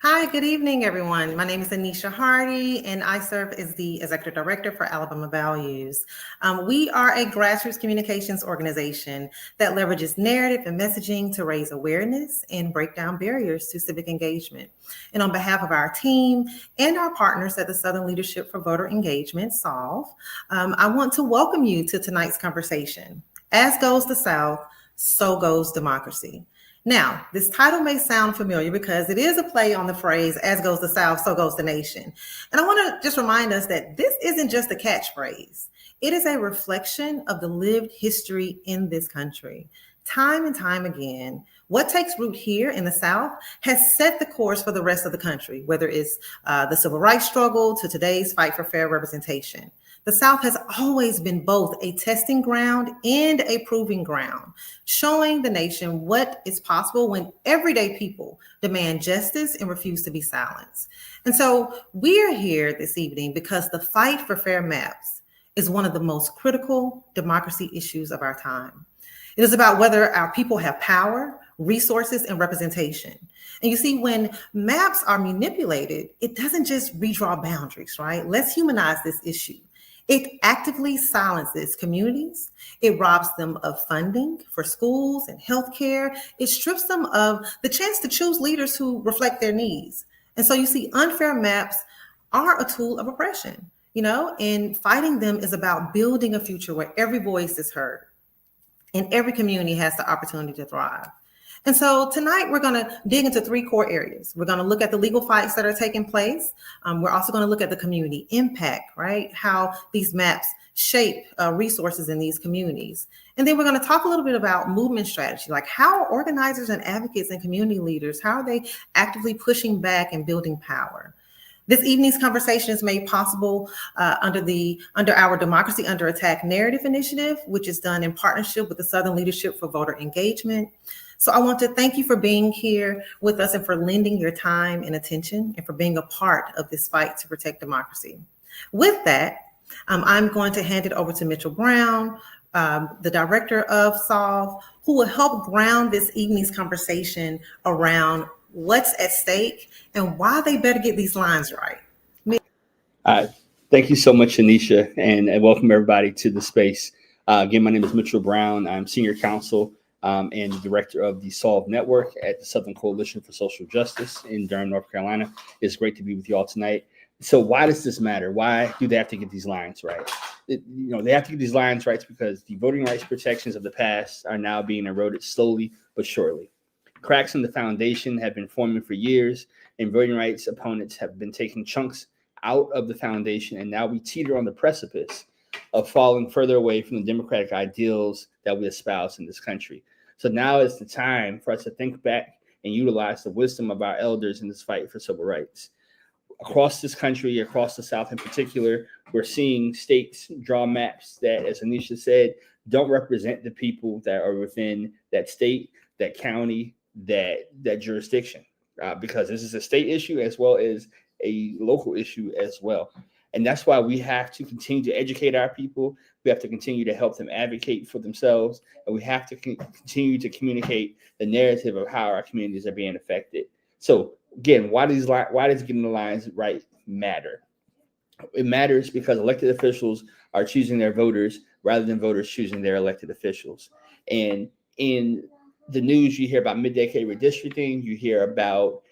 Hi, good evening, everyone. My name is Anisha Hardy, and I serve as the Executive Director for Alabama Values. We are a grassroots communications organization that leverages narrative and messaging to raise awareness and break down barriers to civic engagement. And on behalf of our team and our partners at the Southern Leadership for Voter Engagement, SOLVE, I want to welcome you to tonight's conversation. As goes the South, so goes democracy. Now, this title may sound familiar because it is a play on the phrase, as goes the South, so goes the nation. And I want to just remind us that this isn't just a catchphrase. It is a reflection of the lived history in this country. Time and time again, what takes root here in the South has set the course for the rest of the country, whether it's the civil rights struggle to today's fight for fair representation. The South has always been both a testing ground and a proving ground, showing the nation what is possible when everyday people demand justice and refuse to be silenced. And so we're here this evening because the fight for fair maps is one of the most critical democracy issues of our time. It is about whether our people have power, resources, and representation. And you see, when maps are manipulated, it doesn't just redraw boundaries, right? Let's humanize this issue. It actively silences communities. It robs them of funding for schools and healthcare. It strips them of the chance to choose leaders who reflect their needs. And so you see, unfair maps are a tool of oppression, and fighting them is about building a future where every voice is heard and every community has the opportunity to thrive. And so tonight we're going to dig into three core areas. We're going to look at the legal fights that are taking place. We're also going to look at the community impact, right? How these maps shape resources in these communities. And then we're going to talk a little bit about movement strategy, like how are organizers and advocates and community leaders, how are they actively pushing back and building power? This evening's conversation is made possible under our Democracy Under Attack narrative initiative, which is done in partnership with the Southern Leadership for Voter Engagement. So I want to thank you for being here with us and for lending your time and attention and for being a part of this fight to protect democracy. With that, I'm going to hand it over to Mitchell Brown, the director of SOLVE, who will help ground this evening's conversation around what's at stake and why they better get these lines right. Thank you so much, Anisha, and welcome everybody to the space. Again, my name is Mitchell Brown. I'm senior counsel and director of the SOLVE Network at the Southern Coalition for Social Justice in Durham, North Carolina. It's great to be with you all tonight. So why does this matter? Why do they have to get these lines right? They have to get these lines right because the voting rights protections of the past are now being eroded slowly but surely. Cracks in the foundation have been forming for years, and voting rights opponents have been taking chunks out of the foundation, and now we teeter on the precipice of falling further away from the democratic ideals that we espouse in this country. So now is the time for us to think back and utilize the wisdom of our elders in this fight for civil rights. Across this country, across the South in particular, we're seeing states draw maps that, as Anisha said, don't represent the people that are within that state, that county, that jurisdiction, because this is a state issue as well as a local issue as well. And that's why we have to continue to educate our people. We have to continue to help them advocate for themselves. And we have to continue to communicate the narrative of how our communities are being affected. So again, why does getting the lines right matter? It matters because elected officials are choosing their voters rather than voters choosing their elected officials. And in the news, you hear about mid-decade redistricting. You hear about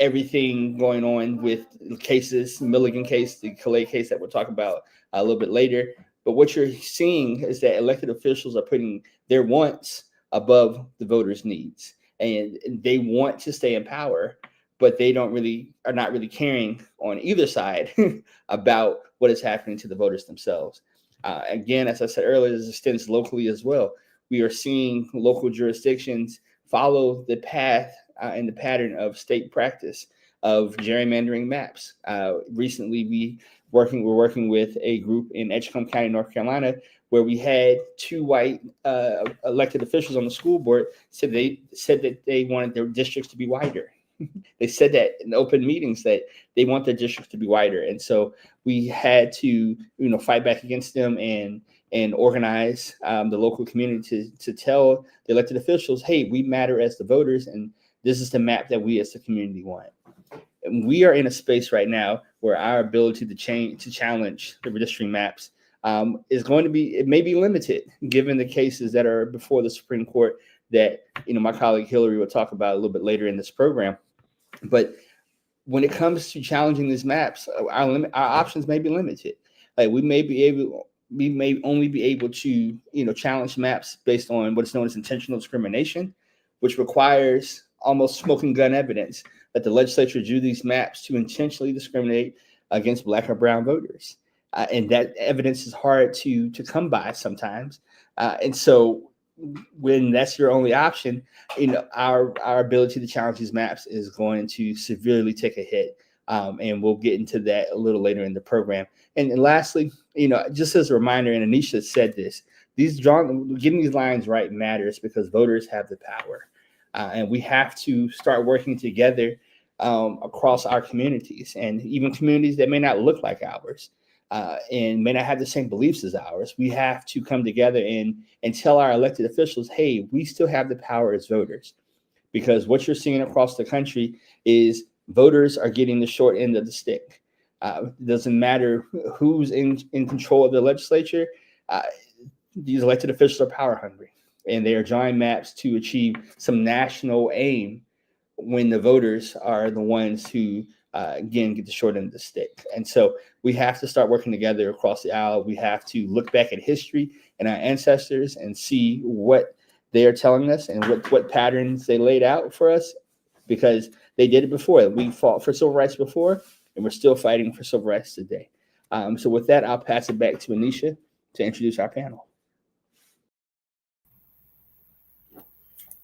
everything going on with cases, Milligan case, the Calais case that we'll talk about a little bit later. But what you're seeing is that elected officials are putting their wants above the voters' needs, and they want to stay in power, but they are not really caring on either side about what is happening to the voters themselves. Again, as I said earlier, this extends locally as well. We are seeing local jurisdictions follow the path and the pattern of state practice of gerrymandering maps. Recently, we're working with a group in Edgecombe County, North Carolina, where we had two white elected officials on the school board said that they wanted their districts to be wider. They said that in open meetings that they want their districts to be wider, and so we had to, fight back against them and organize the local community to tell the elected officials, hey, we matter as the voters, and this is the map that we as the community want. And we are in a space right now where our ability to challenge the redistricting maps it may be limited given the cases that are before the Supreme Court that my colleague Hillary will talk about a little bit later in this program. But when it comes to challenging these maps, our options may be limited. Like we may only be able to challenge maps based on what is known as intentional discrimination, which requires almost smoking gun evidence that the legislature drew these maps to intentionally discriminate against Black or brown voters. And that evidence is hard to come by sometimes. And so when that's your only option, our ability to challenge these maps is going to severely take a hit. And we'll get into that a little later in the program. And lastly, just as a reminder, and Anisha said this, getting these lines right matters because voters have the power. And we have to start working together across our communities, and even communities that may not look like ours and may not have the same beliefs as ours. We have to come together and tell our elected officials, hey, we still have the power as voters. Because what you're seeing across the country is voters are getting the short end of the stick. It doesn't matter who's in control of the legislature. These elected officials are power hungry, and they are drawing maps to achieve some national aim when the voters are the ones who, again, get the short end of the stick. And so we have to start working together across the aisle. We have to look back at history and our ancestors and see what they are telling us and what patterns they laid out for us, because they did it before. We fought for civil rights before, and we're still fighting for civil rights today. So with that, I'll pass it back to Anisha to introduce our panel.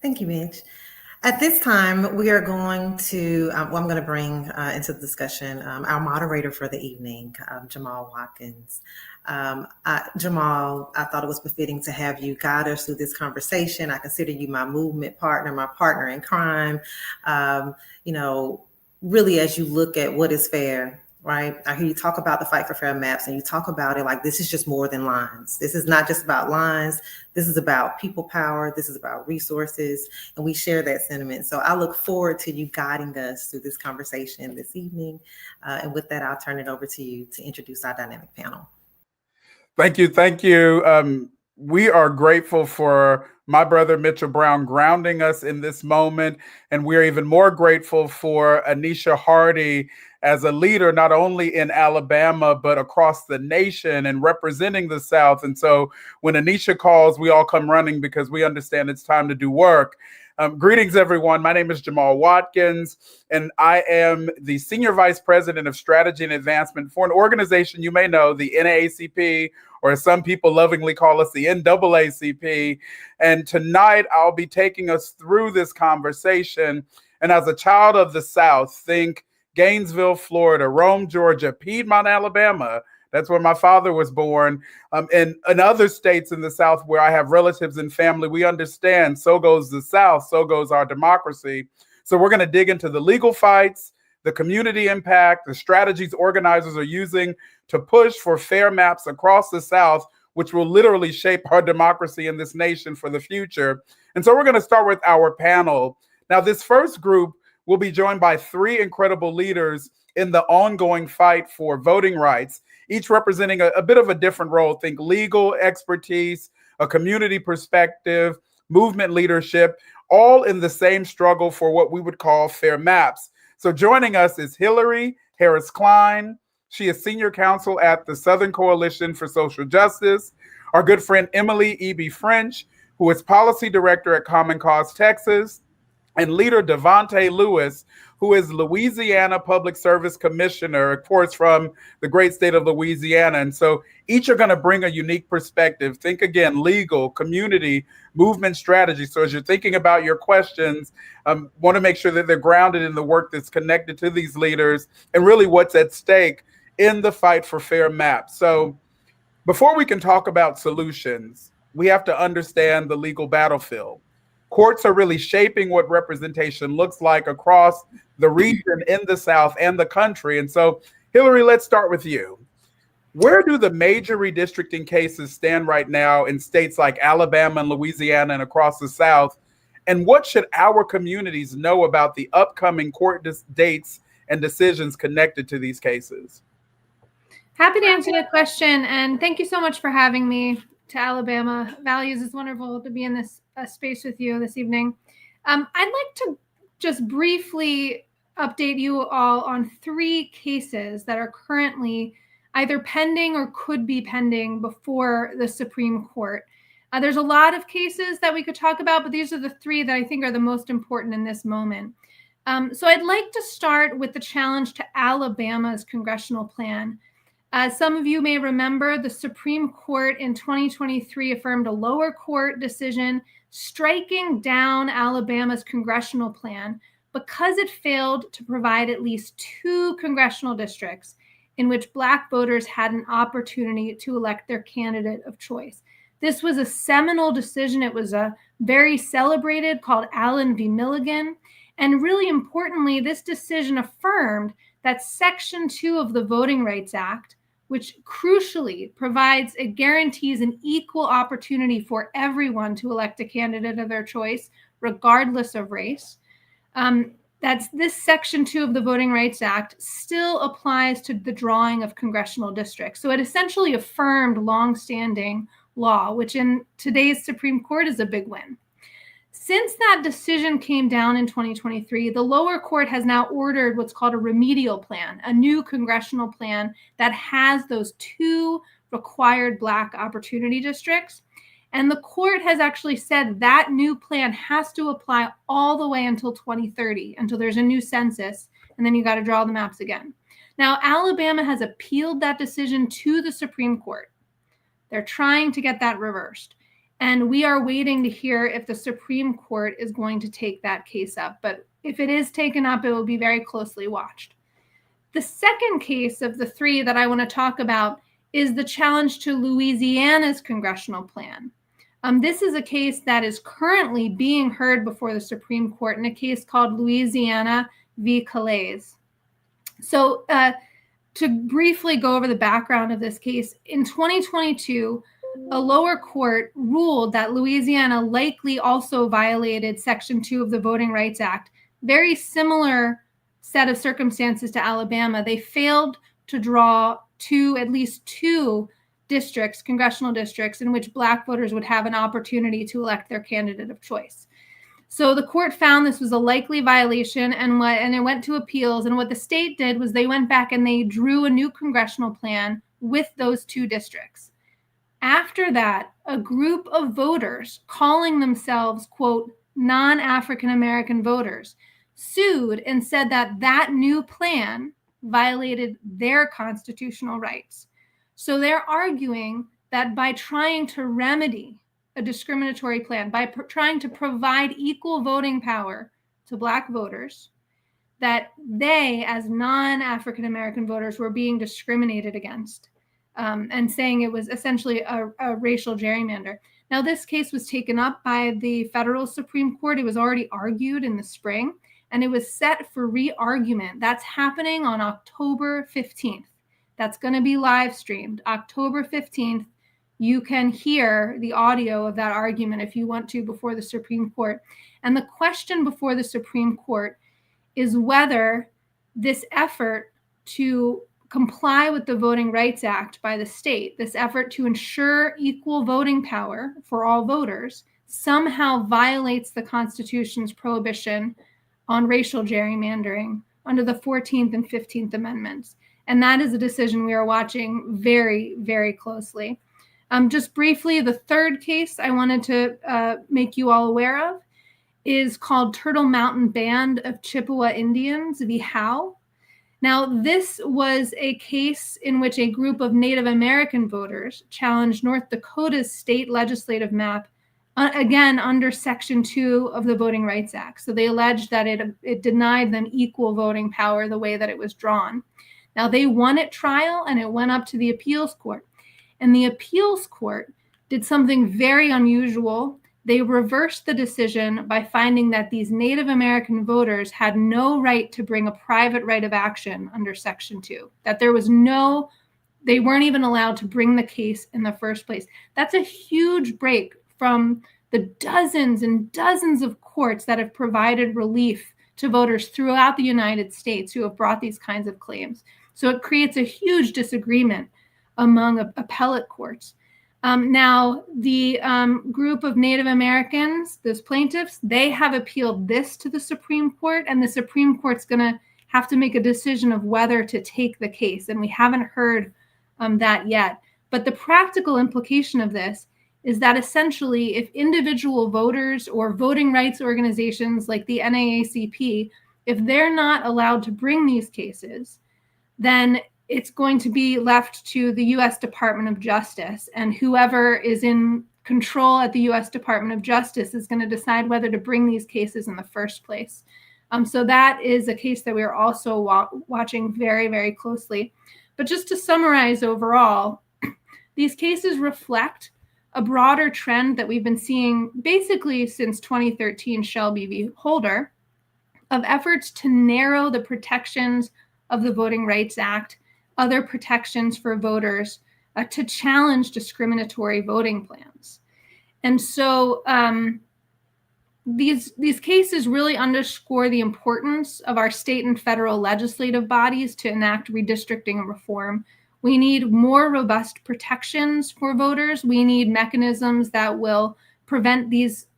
Thank you, Mitch. At this time, we are going to, I'm going to bring into the discussion our moderator for the evening, Jamal Watkins. Jamal, I thought it was befitting to have you guide us through this conversation. I consider you my movement partner, my partner in crime. Really, as you look at what is fair, right? I hear you talk about the fight for fair maps, and you talk about it like this is just more than lines. This is not just about lines. This is about people power. This is about resources, and we share that sentiment. So I look forward to you guiding us through this conversation this evening. And with that, I'll turn it over to you to introduce our dynamic panel. Thank you. We are grateful for my brother Mitchell Brown grounding us in this moment, and we're even more grateful for Anisha Hardy as a leader, not only in Alabama, but across the nation and representing the South. And so when Anisha calls, we all come running because we understand it's time to do work. Greetings, everyone. My name is Jamal Watkins, and I am the Senior Vice President of Strategy and Advancement for an organization you may know, the NAACP, or as some people lovingly call us, the NAACP. And tonight, I'll be taking us through this conversation. And as a child of the South, think Gainesville, Florida, Rome, Georgia, Piedmont, Alabama. That's where my father was born. And in other states in the South where I have relatives and family, we understand so goes the South, so goes our democracy. So we're going to dig into the legal fights, the community impact, the strategies organizers are using to push for fair maps across the South, which will literally shape our democracy in this nation for the future. And so we're going to start with our panel. Now, this first group will be joined by three incredible leaders in the ongoing fight for voting rights, each representing a bit of a different role. Think legal expertise, a community perspective, movement leadership, all in the same struggle for what we would call fair maps. So joining us is Hillary Harris Klein. She is senior counsel at the Southern Coalition for Social Justice. Our good friend Emily E.B. French, who is policy director at Common Cause Texas, and leader Devontae Lewis, who is Louisiana Public Service Commissioner, of course, from the great state of Louisiana. And so each are going to bring a unique perspective. Think again, legal, community, movement strategy. So as you're thinking about your questions, want to make sure that they're grounded in the work that's connected to these leaders and really what's at stake in the fight for fair maps. So before we can talk about solutions, we have to understand the legal battlefield. Courts are really shaping what representation looks like across the region, in the South, and the country. And so, Hillary, let's start with you. Where do the major redistricting cases stand right now in states like Alabama and Louisiana and across the South? And what should our communities know about the upcoming court dates and decisions connected to these cases? Happy to answer that question. And thank you so much for having me to Alabama Values. It's wonderful to be in this space with you this evening. I'd like to just briefly update you all on 3 cases that are currently either pending or could be pending before the Supreme Court. There's a lot of cases that we could talk about, but these are the 3 that I think are the most important in this moment. So I'd like to start with the challenge to Alabama's congressional plan. As some of you may remember, the Supreme Court in 2023 affirmed a lower court decision striking down Alabama's congressional plan because it failed to provide at least 2 congressional districts in which Black voters had an opportunity to elect their candidate of choice. This was a seminal decision. It was very celebrated, called Allen v. Milligan. And really importantly, this decision affirmed that Section 2 of the Voting Rights Act, which crucially provides, it guarantees an equal opportunity for everyone to elect a candidate of their choice, regardless of race. That's this Section 2 of the Voting Rights Act still applies to the drawing of congressional districts. So it essentially affirmed longstanding law, which in today's Supreme Court is a big win. Since that decision came down in 2023, the lower court has now ordered what's called a remedial plan, a new congressional plan that has those 2 required Black opportunity districts. And the court has actually said that new plan has to apply all the way until 2030, until there's a new census, and then you got to draw the maps again. Now, Alabama has appealed that decision to the Supreme Court. They're trying to get that reversed. And we are waiting to hear if the Supreme Court is going to take that case up. But if it is taken up, it will be very closely watched. The second case of the 3 that I want to talk about is the challenge to Louisiana's congressional plan. This is a case that is currently being heard before the Supreme Court in a case called Louisiana v. Calais. So to briefly go over the background of this case, in 2022, a lower court ruled that Louisiana likely also violated Section 2 of the Voting Rights Act. Very similar set of circumstances to Alabama. They failed to draw at least two districts, congressional districts, in which Black voters would have an opportunity to elect their candidate of choice. So the court found this was a likely violation and it went to appeals. And what the state did was they went back and they drew a new congressional plan with those 2 districts. After that, a group of voters calling themselves, quote, non-African American voters, sued and said that that new plan violated their constitutional rights. So they're arguing that by trying to remedy a discriminatory plan, by trying to provide equal voting power to Black voters, that they, as non-African American voters, were being discriminated against. And saying it was essentially a racial gerrymander. Now, this case was taken up by the federal Supreme Court. It was already argued in the spring, and it was set for re-argument. That's happening on October 15th. That's going to be live streamed. October 15th, you can hear the audio of that argument if you want to before the Supreme Court. And the question before the Supreme Court is whether this effort to comply with the Voting Rights Act by the state, this effort to ensure equal voting power for all voters, somehow violates the Constitution's prohibition on racial gerrymandering under the 14th and 15th Amendments. And that is a decision we are watching very, very closely. Just briefly, the third case I wanted to make you all aware of is called Turtle Mountain Band of Chippewa Indians v. Howe. Now, this was a case in which a group of Native American voters challenged North Dakota's state legislative map, again, under Section 2 of the Voting Rights Act. So they alleged that it denied them equal voting power the way that it was drawn. Now, they won at trial, and it went up to the appeals court. And the appeals court did something very unusual. They reversed the decision by finding that these Native American voters had no right to bring a private right of action under Section 2, that there was they weren't even allowed to bring the case in the first place. That's a huge break from the dozens and dozens of courts that have provided relief to voters throughout the United States who have brought these kinds of claims. So it creates a huge disagreement among appellate courts. Now, the group of Native Americans, those plaintiffs, they have appealed this to the Supreme Court, and the Supreme Court's going to have to make a decision of whether to take the case, and we haven't heard that yet. But the practical implication of this is that essentially if individual voters or voting rights organizations like the NAACP, if they're not allowed to bring these cases, then it's going to be left to the U.S. Department of Justice, and whoever is in control at the U.S. Department of Justice is going to decide whether to bring these cases in the first place. So that is a case that we are also watching very, very closely. But just to summarize overall, these cases reflect a broader trend that we've been seeing basically since 2013 Shelby v. Holder, of efforts to narrow the protections of the Voting Rights Act, other protections for voters, to challenge discriminatory voting plans. And so these cases really underscore the importance of our state and federal legislative bodies to enact redistricting reform. We need more robust protections for voters. We need mechanisms that will prevent these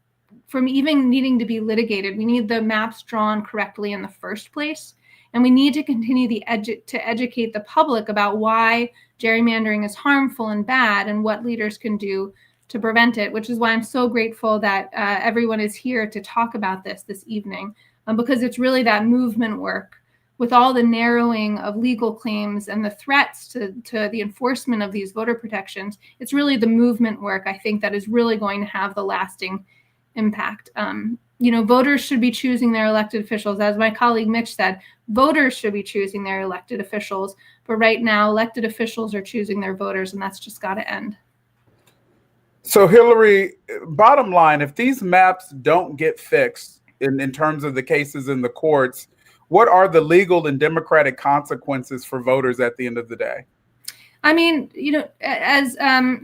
from even needing to be litigated. We need the maps drawn correctly in the first place. And we need to continue to educate the public about why gerrymandering is harmful and bad and what leaders can do to prevent it, which is why I'm so grateful that everyone is here to talk about this evening, because it's really that movement work with all the narrowing of legal claims and the threats to the enforcement of these voter protections. It's really the movement work, I think, that is really going to have the lasting impact. Voters should be choosing their elected officials. As my colleague Mitch said, voters should be choosing their elected officials. But right now, elected officials are choosing their voters, and that's just got to end. So, Hillary, bottom line, if these maps don't get fixed in terms of the cases in the courts, what are the legal and democratic consequences for voters at the end of the day? I mean, as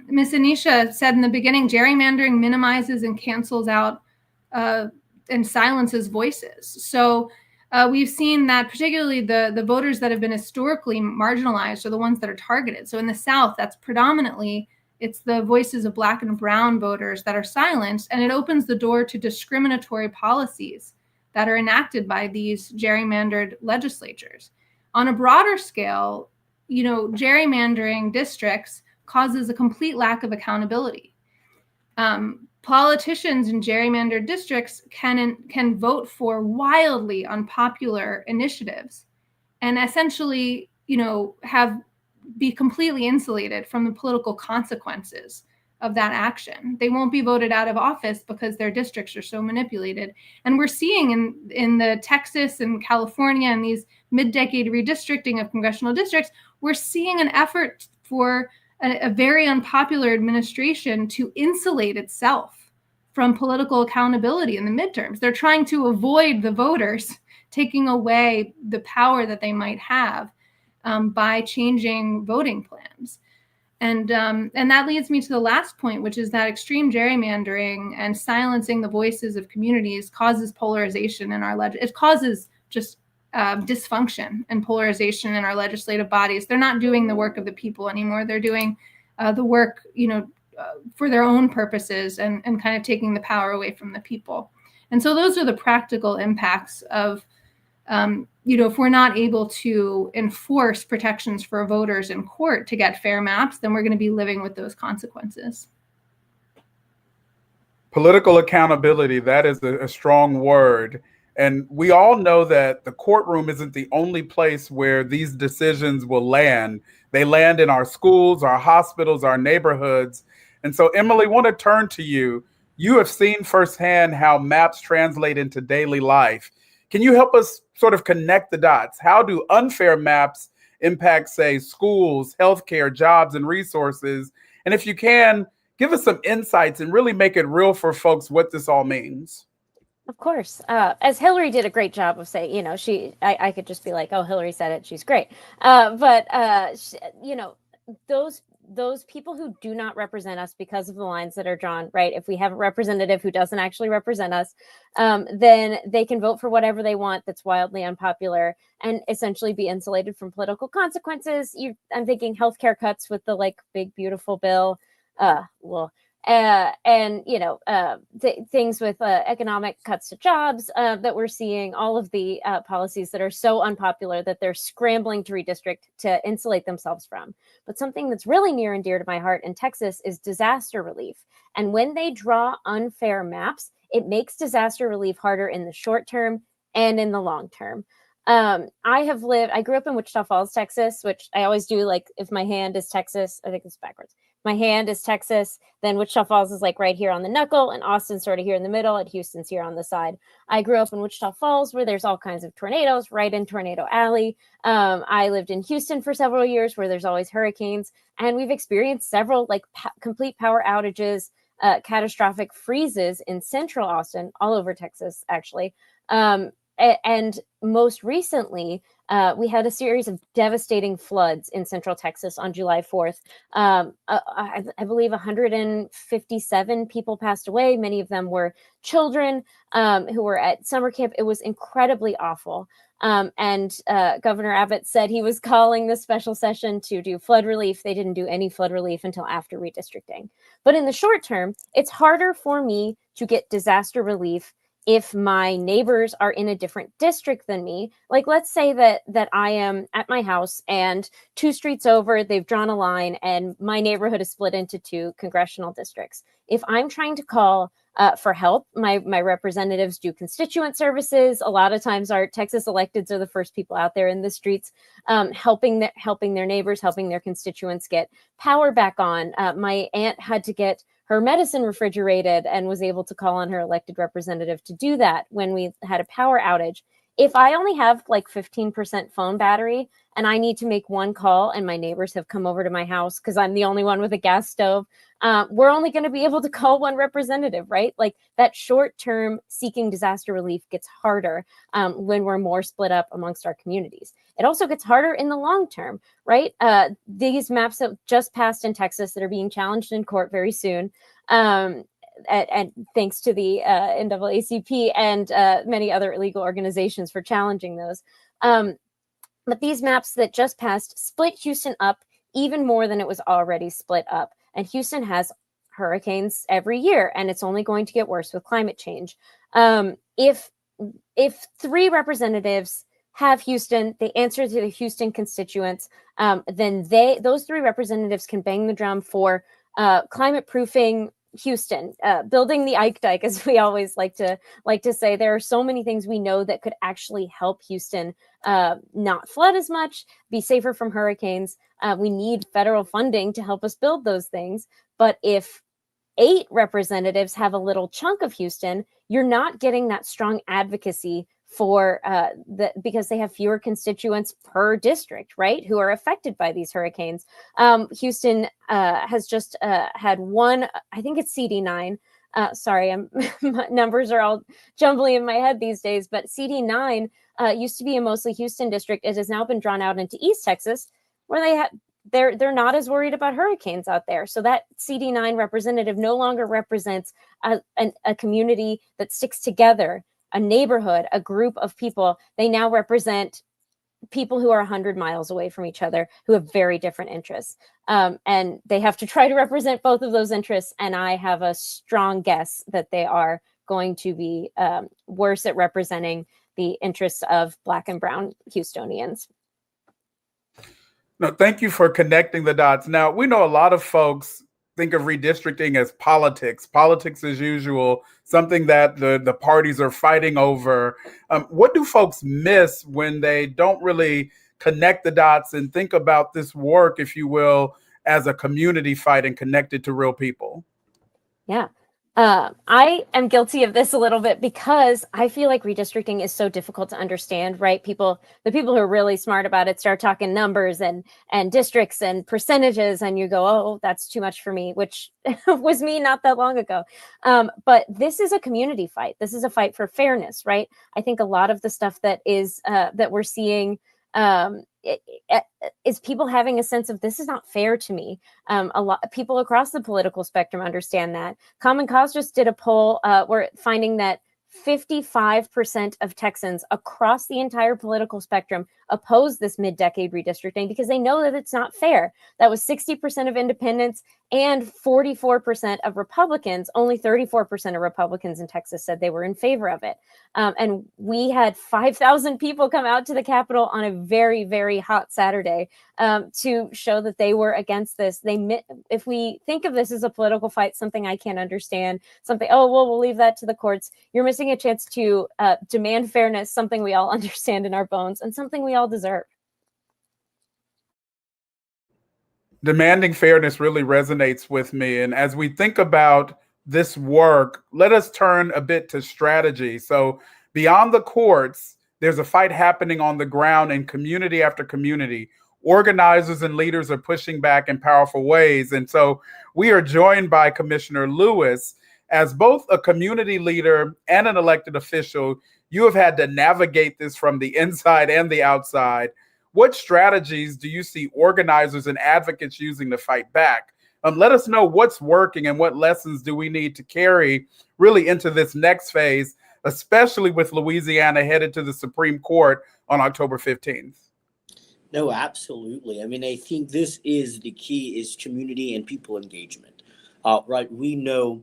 Ms. Anisha said in the beginning, gerrymandering minimizes and cancels out and silences voices. So we've seen that particularly the voters that have been historically marginalized are the ones that are targeted. So in the South, that's predominantly, it's the voices of Black and brown voters that are silenced, and it opens the door to discriminatory policies that are enacted by these gerrymandered legislatures. On a broader scale, gerrymandering districts causes a complete lack of accountability. Politicians in gerrymandered districts can vote for wildly unpopular initiatives and essentially, be completely insulated from the political consequences of that action. They won't be voted out of office because their districts are so manipulated. And we're seeing in the Texas and California and these mid-decade redistricting of congressional districts, we're seeing an effort for a very unpopular administration to insulate itself from political accountability in the midterms. They're trying to avoid the voters taking away the power that they might have by changing voting plans. And that leads me to the last point, which is that extreme gerrymandering and silencing the voices of communities causes polarization in our it causes just dysfunction and polarization in our legislative bodies. They're not doing the work of the people anymore. They're doing the work, for their own purposes and kind of taking the power away from the people. And so those are the practical impacts of if we're not able to enforce protections for voters in court to get fair maps, then we're going to be living with those consequences. Political accountability, that is a strong word. And we all know that the courtroom isn't the only place where these decisions will land. They land in our schools, our hospitals, our neighborhoods. And so, Emily, I want to turn to you. You have seen firsthand how maps translate into daily life. Can you help us sort of connect the dots? How do unfair maps impact, say, schools, healthcare, jobs, and resources? And if you can, give us some insights and really make it real for folks what this all means. Of course. As Hillary did a great job of saying, I could just be like, oh, Hillary said it, she's great. But those people who do not represent us because of the lines that are drawn, right? If we have a representative who doesn't actually represent us, then they can vote for whatever they want that's wildly unpopular and essentially be insulated from political consequences. I'm thinking healthcare cuts with the big, beautiful bill. Things with economic cuts to jobs that we're seeing, all of the policies that are so unpopular that they're scrambling to redistrict to insulate themselves from. But something that's really near and dear to my heart in Texas is disaster relief. And when they draw unfair maps, it makes disaster relief harder in the short term and in the long term. I grew up in Wichita Falls, Texas, which I always do. If my hand is Texas, I think it's backwards. My hand is Texas, then Wichita Falls is right here on the knuckle, and Austin's sort of here in the middle, and Houston's here on the side. I grew up in Wichita Falls, where there's all kinds of tornadoes, right in Tornado Alley. I lived in Houston for several years, where there's always hurricanes, and we've experienced several complete power outages, catastrophic freezes in central Austin, all over Texas, actually. And most recently, we had a series of devastating floods in central Texas on July 4th. I believe 157 people passed away. Many of them were children who were at summer camp. It was incredibly awful. And Governor Abbott said he was calling this special session to do flood relief. They didn't do any flood relief until after redistricting. But in the short term, it's harder for me to get disaster relief if my neighbors are in a different district than me. Let's say that I am at my house and 2 streets over, they've drawn a line and my neighborhood is split into 2 congressional districts. If I'm trying to call for help, my representatives do constituent services. A lot of times our Texas electeds are the first people out there in the streets, helping their neighbors, helping their constituents get power back on. My aunt had to get her medicine refrigerated and was able to call on her elected representative to do that when we had a power outage. If I only have 15% phone battery and I need to make one call and my neighbors have come over to my house because I'm the only one with a gas stove, we're only going to be able to call one representative, right? That short-term seeking disaster relief gets harder when we're more split up amongst our communities. It also gets harder in the long term, right? These maps that just passed in Texas that are being challenged in court very soon, and thanks to the NAACP and many other illegal organizations for challenging those. But these maps that just passed split Houston up even more than it was already split up. And Houston has hurricanes every year, and it's only going to get worse with climate change. If 3 representatives have Houston, they answer to the Houston constituents, then those 3 representatives can bang the drum for climate proofing Houston, building the Ike Dike, as we always like to say. There are so many things we know that could actually help Houston not flood as much, be safer from hurricanes. We need federal funding to help us build those things. But if 8 representatives have a little chunk of Houston, you're not getting that strong advocacy for because they have fewer constituents per district, right, who are affected by these hurricanes. Houston has just had one, I think it's CD9. Sorry, my numbers are all jumbly in my head these days, but CD9 used to be a mostly Houston district. It has now been drawn out into East Texas, where they're not as worried about hurricanes out there. So that CD9 representative no longer represents a community that sticks together, a neighborhood, a group of people. They now represent people who are 100 miles away from each other, who have very different interests. And they have to try to represent both of those interests. And I have a strong guess that they are going to be worse at representing the interests of Black and Brown Houstonians. No, thank you for connecting the dots. Now, we know a lot of folks think of redistricting as politics as usual, something that the parties are fighting over. What do folks miss when they don't really connect the dots and think about this work, if you will, as a community fight and connected to real people? Yeah. I am guilty of this a little bit because I feel like redistricting is so difficult to understand, right? The people who are really smart about it start talking numbers and districts and percentages, and you go, oh, that's too much for me, which was me not that long ago. But this is a community fight. This is a fight for fairness, right? I think a lot of the stuff that is that we're seeing is people having a sense of this is not fair to me. A lot of people across the political spectrum understand that. Common Cause just did a poll where finding that 55% of Texans across the entire political spectrum oppose this mid-decade redistricting because they know that it's not fair. That was 60% of independents and 44% of Republicans. Only 34% of Republicans in Texas said they were in favor of it. And we had 5,000 people come out to the Capitol on a very, very hot Saturday to show that they were against this. If we think of this as a political fight, something I can't understand, something, oh, well, we'll leave that to the courts. You're missing a chance to demand fairness, something we all understand in our bones and something we all deserve. Demanding fairness really resonates with me. And as we think about this work, let us turn a bit to strategy. So beyond the courts, there's a fight happening on the ground in community after community. Organizers and leaders are pushing back in powerful ways. And so we are joined by Commissioner Lewis. As both a community leader and an elected official, you have had to navigate this from the inside and the outside. What strategies do you see organizers and advocates using to fight back? Let us know what's working and what lessons do we need to carry really into this next phase, especially with Louisiana headed to the Supreme Court on October 15th. No, absolutely. I mean, I think this is the key is community and people engagement, right? We know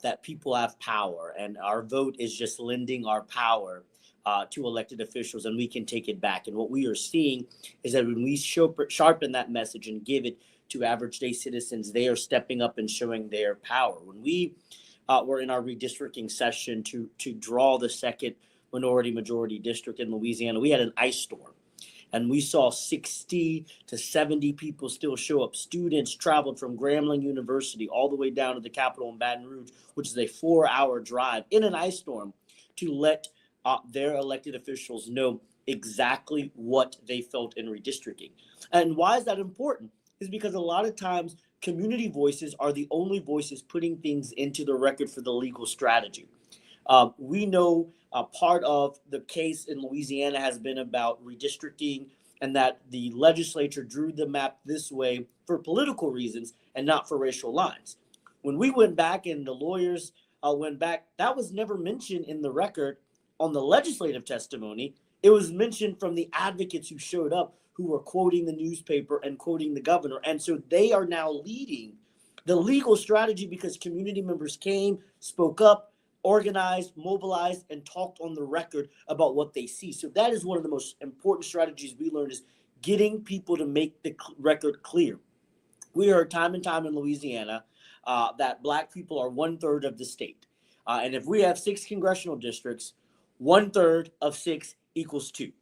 that people have power and our vote is just lending our power to elected officials and we can take it back. And what we are seeing is that when we sharpen that message and give it to average day citizens, they are stepping up and showing their power. When we were in our redistricting session to draw the second minority majority district in Louisiana, we had an ice storm. And we saw 60 to 70 people still show up. Students traveled from Grambling University all the way down to the Capitol in Baton Rouge, which is a 4-hour drive in an ice storm to let their elected officials know exactly what they felt in redistricting. And why is that important? Is because a lot of times community voices are the only voices putting things into the record for the legal strategy. We know part of the case in Louisiana has been about redistricting and that the legislature drew the map this way for political reasons and not for racial lines. When we went back and the lawyers went back, that was never mentioned in the record on the legislative testimony. It was mentioned from the advocates who showed up, who were quoting the newspaper and quoting the governor. And so they are now leading the legal strategy because community members came, spoke up, organized, mobilized, and talked on the record about what they see. So that is one of the most important strategies we learned is getting people to make the record clear. We heard time and time in Louisiana that Black people are 1/3 of the state. And if we have 6 congressional districts, 1/3 of 6 equals 2.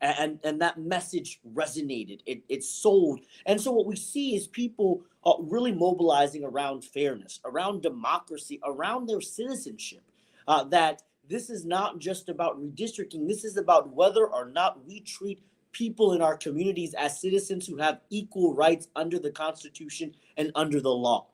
And that message resonated. It sold. And so what we see is people really mobilizing around fairness, around democracy, around their citizenship, that this is not just about redistricting. This is about whether or not we treat people in our communities as citizens who have equal rights under the Constitution and under the law.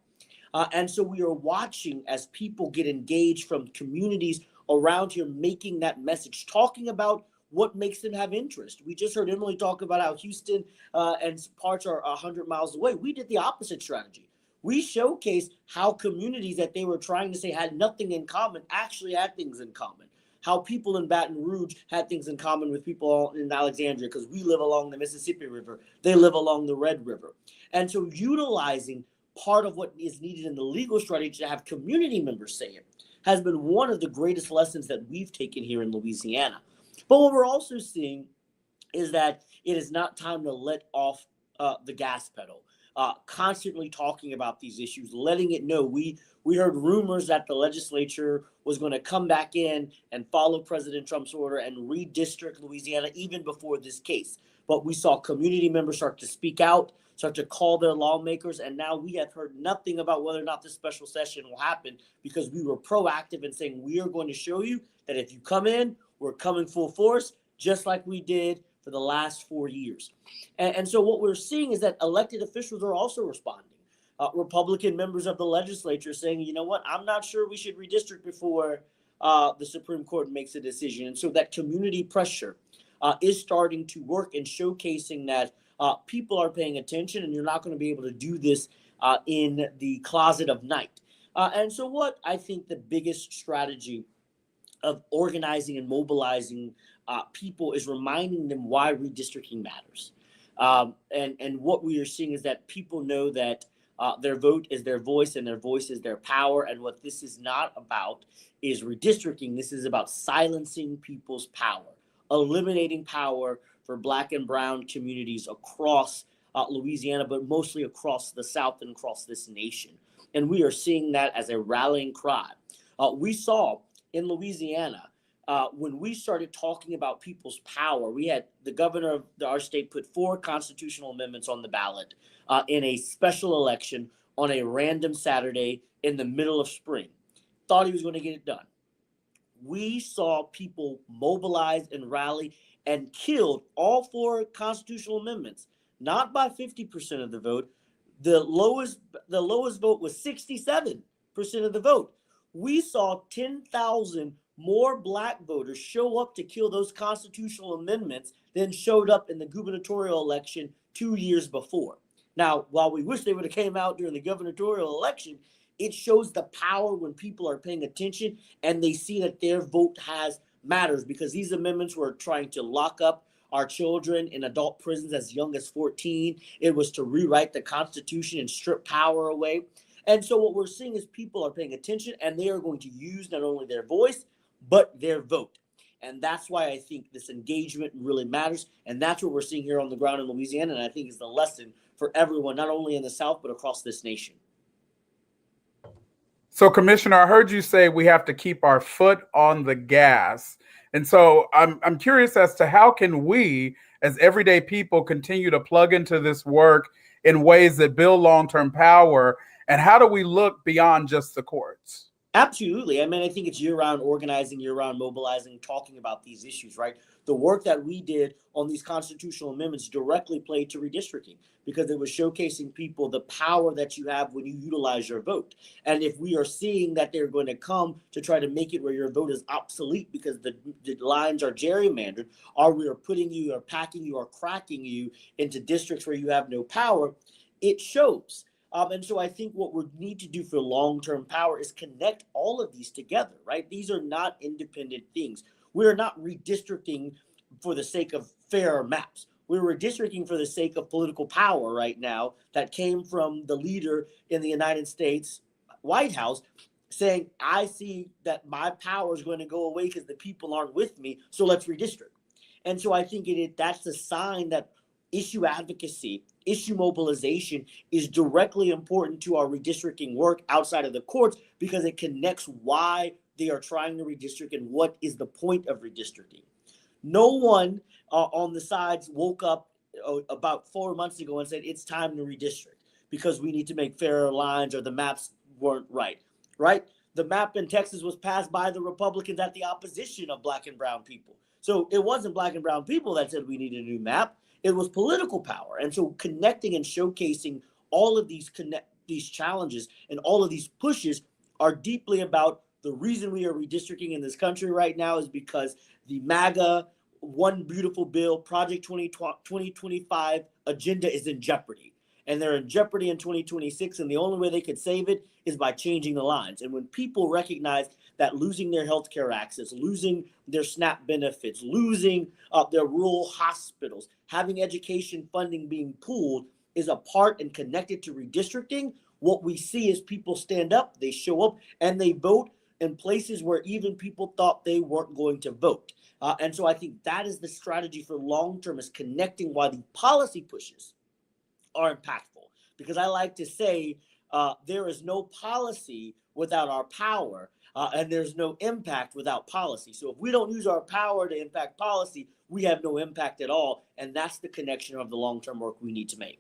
And so we are watching as people get engaged from communities around here, making that message, talking about what makes them have interest. We just heard Emily talk about how Houston and parts are 100 miles away. We did the opposite strategy. We showcased how communities that they were trying to say had nothing in common actually had things in common. How people in Baton Rouge had things in common with people in Alexandria because we live along the Mississippi River. They live along the Red River. And so utilizing part of what is needed in the legal strategy to have community members say it, has been one of the greatest lessons that we've taken here in Louisiana. But what we're also seeing is that it is not time to let off the gas pedal. Constantly talking about these issues, letting it know. We heard rumors that the legislature was going to come back in and follow President Trump's order and redistrict Louisiana even before this case. But we saw community members start to speak out, start to call their lawmakers, and now we have heard nothing about whether or not this special session will happen because we were proactive in saying we are going to show you that if you come in, we're coming full force, just like we did for the last 4 years. And so what we're seeing is that elected officials are also responding. Republican members of the legislature saying, you know what, I'm not sure we should redistrict before the Supreme Court makes a decision. And so that community pressure is starting to work and showcasing that people are paying attention, and you're not going to be able to do this in the closet of night. And so what I think the biggest strategy of organizing and mobilizing people is reminding them why redistricting matters. And what we are seeing is that people know that their vote is their voice and their voice is their power. And what this is not about is redistricting. This is about silencing people's power, eliminating power for Black and brown communities across Louisiana, but mostly across the South and across this nation. And we are seeing that as a rallying cry. We saw in Louisiana, when we started talking about people's power, we had the governor of our state put 4 constitutional amendments on the ballot in a special election on a random Saturday in the middle of spring. Thought he was going to get it done. We saw people mobilize and rally and killed all 4 constitutional amendments, not by 50% of the vote. The lowest vote was 67% of the vote. We saw 10,000 more Black voters show up to kill those constitutional amendments than showed up in the gubernatorial election 2 years before. Now, while we wish they would have came out during the gubernatorial election, it shows the power when people are paying attention and they see that their vote matters, because these amendments were trying to lock up our children in adult prisons as young as 14. It was to rewrite the Constitution and strip power away. And so what we're seeing is people are paying attention, and they are going to use not only their voice, but their vote. And that's why I think this engagement really matters. And that's what we're seeing here on the ground in Louisiana. And I think is the lesson for everyone, not only in the South, but across this nation. So, Commissioner, I heard you say we have to keep our foot on the gas. And so I'm curious as to how can we, as everyday people, continue to plug into this work in ways that build long-term power? And how do we look beyond just the courts? Absolutely. I mean, I think it's year-round organizing, year-round mobilizing, talking about these issues, right? The work that we did on these constitutional amendments directly played to redistricting, because it was showcasing people the power that you have when you utilize your vote. And if we are seeing that they're going to come to try to make it where your vote is obsolete because the lines are gerrymandered, or we are putting you or packing you or cracking you into districts where you have no power, it shows. And so I think what we need to do for long-term power is connect all of these together, right? These are not independent things. We're not redistricting for the sake of fairer maps. We're redistricting for the sake of political power right now that came from the leader in the United States White House saying, I see that my power is going to go away because the people aren't with me, so let's redistrict. And so I think that's a sign that issue advocacy, issue mobilization is directly important to our redistricting work outside of the courts, because it connects why they are trying to redistrict and what is the point of redistricting. No one on the sides woke up about 4 months ago and said it's time to redistrict because we need to make fairer lines or the maps weren't right? The map in Texas was passed by the Republicans at the opposition of Black and brown people. So it wasn't Black and brown people that said we need a new map. It was political power. And so connecting and showcasing all of these challenges and all of these pushes are deeply about the reason we are redistricting in this country right now is because the MAGA One Beautiful Bill Project 2025 agenda is in jeopardy. And they're in jeopardy in 2026. And the only way they could save it is by changing the lines. And when people recognize that losing their healthcare access, losing their SNAP benefits, losing their rural hospitals, having education funding being pooled is a part and connected to redistricting, what we see is people stand up, they show up, and they vote in places where even people thought they weren't going to vote. And so I think that is the strategy for long term, is connecting why the policy pushes are impactful. Because I like to say there is no policy without our power, and there's no impact without policy. So if we don't use our power to impact policy, we have no impact at all. And that's the connection of the long-term work we need to make.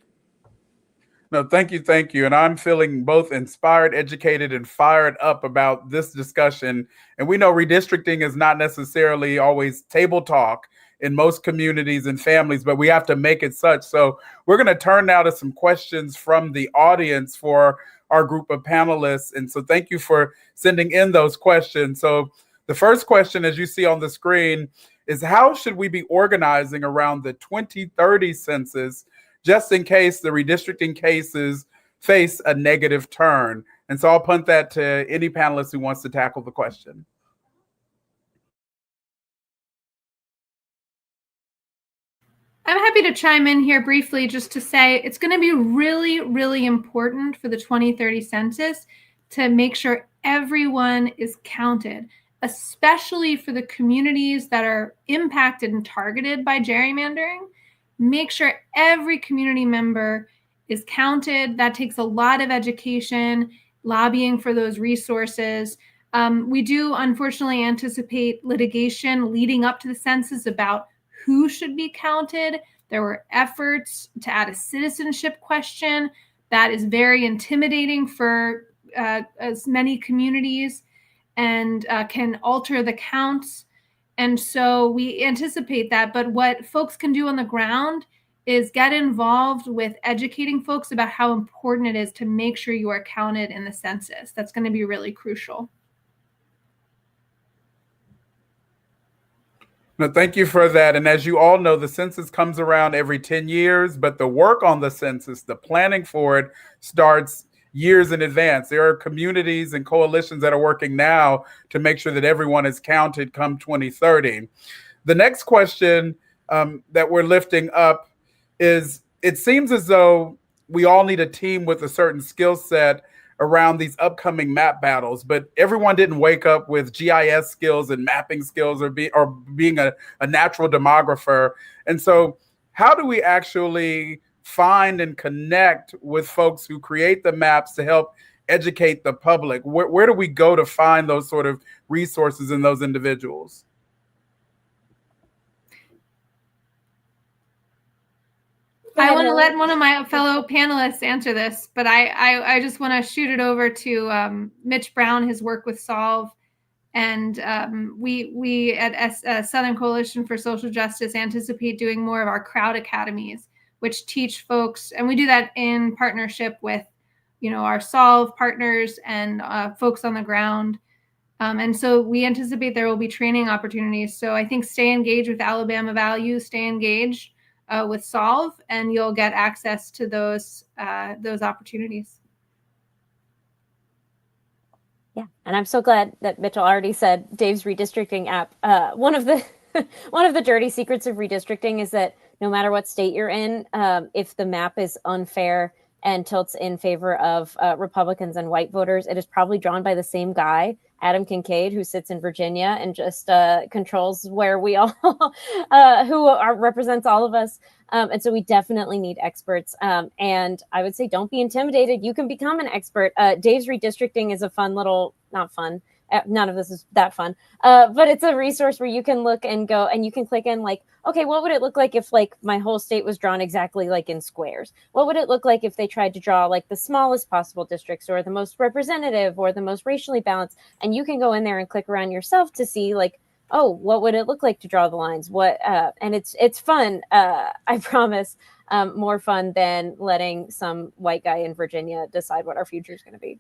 No, thank you, thank you. And I'm feeling both inspired, educated, and fired up about this discussion. And we know redistricting is not necessarily always table talk in most communities and families, but we have to make it such. So we're going to turn now to some questions from the audience for our group of panelists. And so thank you for sending in those questions. So the first question, as you see on the screen, is how should we be organizing around the 2030 census, just in case the redistricting cases face a negative turn? And so I'll punt that to any panelist who wants to tackle the question. I'm happy to chime in here briefly just to say it's going to be really, really important for the 2030 census to make sure everyone is counted, especially for the communities that are impacted and targeted by gerrymandering. Make sure every community member is counted. That takes a lot of education, lobbying for those resources. We do unfortunately anticipate litigation leading up to the census about who should be counted. There were efforts to add a citizenship question that is very intimidating for as many communities and can alter the counts. And so we anticipate that. But what folks can do on the ground is get involved with educating folks about how important it is to make sure you are counted in the census. That's going to be really crucial. No, thank you for that. And as you all know, the census comes around every 10 years, but the work on the census, the planning for it, starts years in advance. There are communities and coalitions that are working now to make sure that everyone is counted come 2030. The next question that we're lifting up is, it seems as though we all need a team with a certain skill set around these upcoming map battles, but everyone didn't wake up with GIS skills and mapping skills or being a natural demographer. And so how do we actually find and connect with folks who create the maps to help educate the public? Where do we go to find those sort of resources in those individuals? I want to let one of my fellow panelists answer this, but I just want to shoot it over to Mitch Brown, his work with Solve. And we at Southern Coalition for Social Justice anticipate doing more of our crowd academies, which teach folks, and we do that in partnership with, our Solve partners and folks on the ground. And so we anticipate there will be training opportunities. So I think stay engaged with Alabama Values, stay engaged with Solve, and you'll get access to those opportunities. Yeah, and I'm so glad that Mitchell already said Dave's redistricting app. One of the dirty secrets of redistricting is that no matter what state you're in, if the map is unfair and tilts in favor of Republicans and white voters, it is probably drawn by the same guy, Adam Kincaid, who sits in Virginia and just controls where we all, represents all of us. And so we definitely need experts. And I would say, don't be intimidated. You can become an expert. Dave's redistricting is a fun little, not fun. None of this is that fun, but it's a resource where you can look and go and you can click in like, okay, what would it look like if like my whole state was drawn exactly like in squares? What would it look like if they tried to draw like the smallest possible districts or the most representative or the most racially balanced? And you can go in there and click around yourself to see like, oh, what would it look like to draw the lines? And it's fun. I promise, more fun than letting some white guy in Virginia decide what our future is going to be.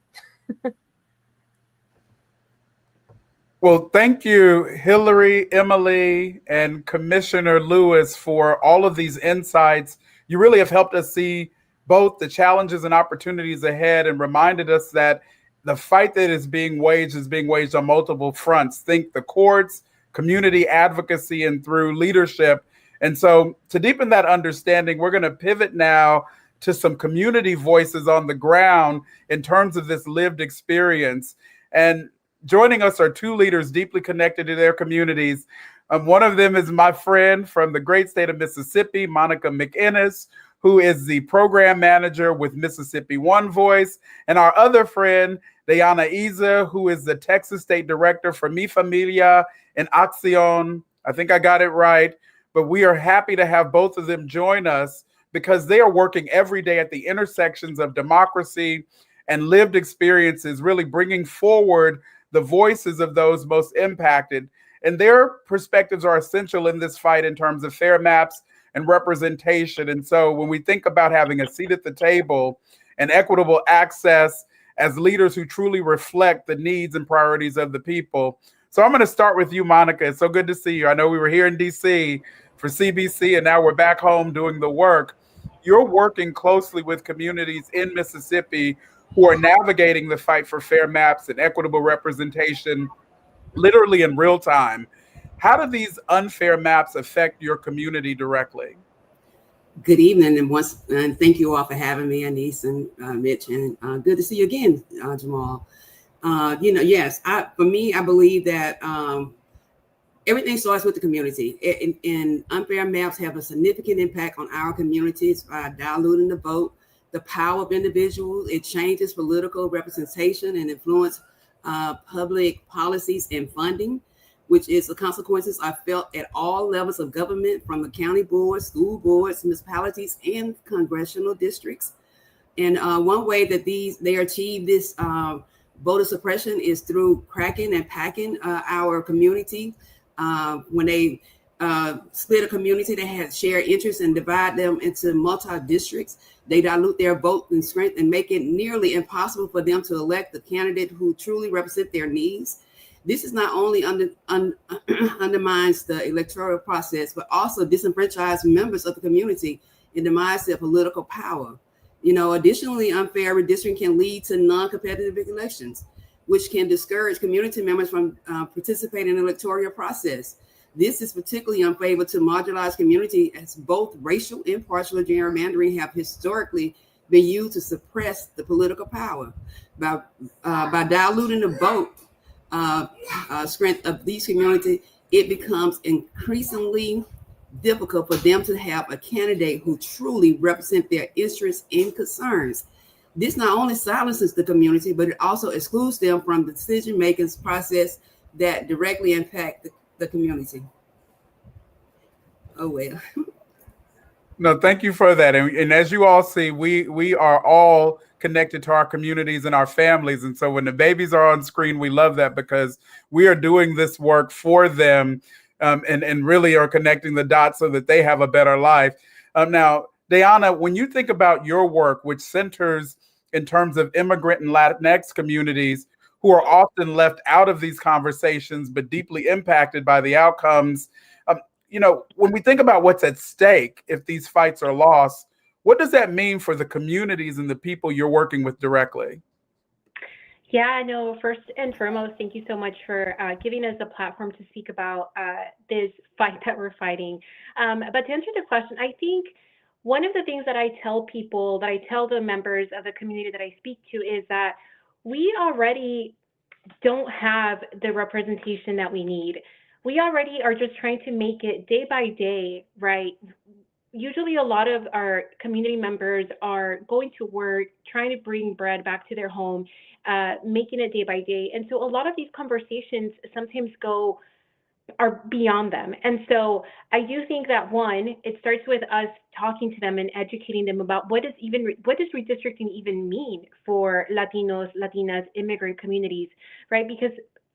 Well, thank you, Hillary, Emily, and Commissioner Lewis for all of these insights. You really have helped us see both the challenges and opportunities ahead and reminded us that the fight that is being waged on multiple fronts. Think the courts, community advocacy, and through leadership. And so to deepen that understanding, we're going to pivot now to some community voices on the ground in terms of this lived experience. And Joining us are two leaders deeply connected to their communities. One of them is my friend from the great state of Mississippi, Monica McInnes, who is the program manager with Mississippi One Voice, and our other friend, Diana Iza, who is the Texas State Director for Mi Familia and Acción. I think I got it right, but we are happy to have both of them join us because they are working every day at the intersections of democracy and lived experiences, really bringing forward the voices of those most impacted. And their perspectives are essential in this fight in terms of fair maps and representation. And so when we think about having a seat at the table and equitable access as leaders who truly reflect the needs and priorities of the people. So I'm going to start with you, Monica. It's so good to see you. I know we were here in DC for CBC, and now we're back home doing the work. You're working closely with communities in Mississippi who are navigating the fight for fair maps and equitable representation literally in real time. How do these unfair maps affect your community directly? Good evening, and thank you all for having me, Anise and Mitch, and good to see you again, Jamal. Yes, for me, I believe that everything starts with the community, and unfair maps have a significant impact on our communities by diluting the vote, the power of individuals. It changes political representation and influence public policies and funding, which is the consequences are felt at all levels of government, from the county boards, school boards, municipalities, and congressional districts. And one way that they achieve this voter suppression is through cracking and packing our community. When they split a community that has shared interests and divide them into multi-districts, they dilute their vote and strength and make it nearly impossible for them to elect the candidate who truly represent their needs. This is not only undermines the electoral process, but also disenfranchise members of the community and demise their political power. Additionally, unfair redistricting can lead to non-competitive elections, which can discourage community members from participating in the electoral process. This is particularly unfavorable to marginalized community, as both racial and partial gerrymandering have historically been used to suppress the political power. By diluting the vote strength of these communities, it becomes increasingly difficult for them to have a candidate who truly represents their interests and concerns. This not only silences the community, but it also excludes them from the decision-making process that directly impact the community. Oh, well. No, thank you for that. And as you all see, we are all connected to our communities and our families. And so when the babies are on screen, we love that because we are doing this work for them and really are connecting the dots so that they have a better life. Now, Diana, when you think about your work, which centers in terms of immigrant and Latinx communities who are often left out of these conversations, but deeply impacted by the outcomes, when we think about what's at stake if these fights are lost, what does that mean for the communities and the people you're working with directly? Yeah, no, first and foremost, thank you so much for giving us a platform to speak about this fight that we're fighting. But to answer the question, I think one of the things that I tell people, that I tell the members of the community that I speak to, is that we already don't have the representation that we need. We already are just trying to make it day by day, right? Usually a lot of our community members are going to work, trying to bring bread back to their home, making it day by day. And so a lot of these conversations sometimes are beyond them. And so I do think that, one, it starts with us talking to them and educating them about what does redistricting even mean for Latinos, Latinas, immigrant communities, right? Because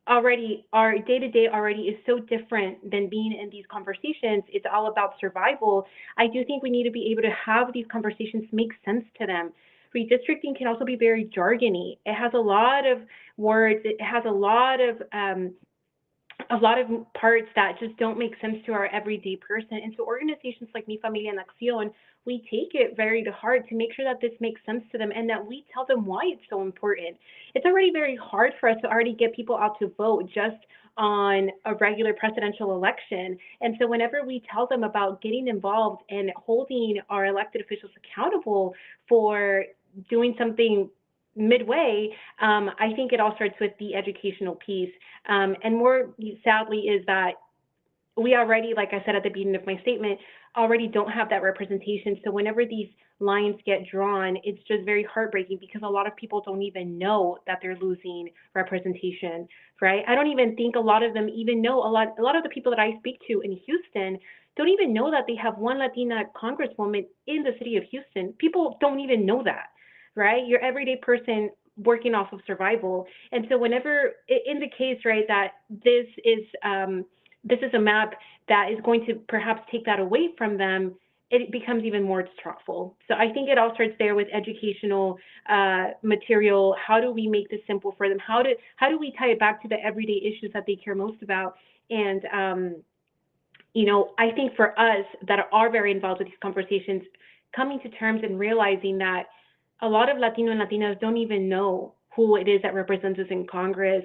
already our day-to-day already is so different than being in these conversations. It's all about survival. I do think we need to be able to have these conversations make sense to them. Redistricting can also be very jargony. It has a lot of words. It has a lot of parts that just don't make sense to our everyday person. And so organizations like Mi Familia and Acción, we take it very to heart to make sure that this makes sense to them and that we tell them why it's so important. It's already very hard for us to already get people out to vote just on a regular presidential election. And so whenever we tell them about getting involved and holding our elected officials accountable for doing something midway, I think it all starts with the educational piece. And more sadly is that we already, like I said at the beginning of my statement, already don't have that representation. So whenever these lines get drawn, it's just very heartbreaking because a lot of people don't even know that they're losing representation, right? I don't even think a lot of them even know. A lot of the people that I speak to in Houston don't even know that they have one Latina congresswoman in the city of Houston. People don't even know that, right? Your everyday person working off of survival. And so whenever in the case, right, that this is a map that is going to perhaps take that away from them, it becomes even more distressful. So I think it all starts there with educational material. How do we make this simple for them? How do we tie it back to the everyday issues that they care most about? And I think for us that are very involved with these conversations, coming to terms and realizing that a lot of Latino and Latinas don't even know who it is that represents us in Congress.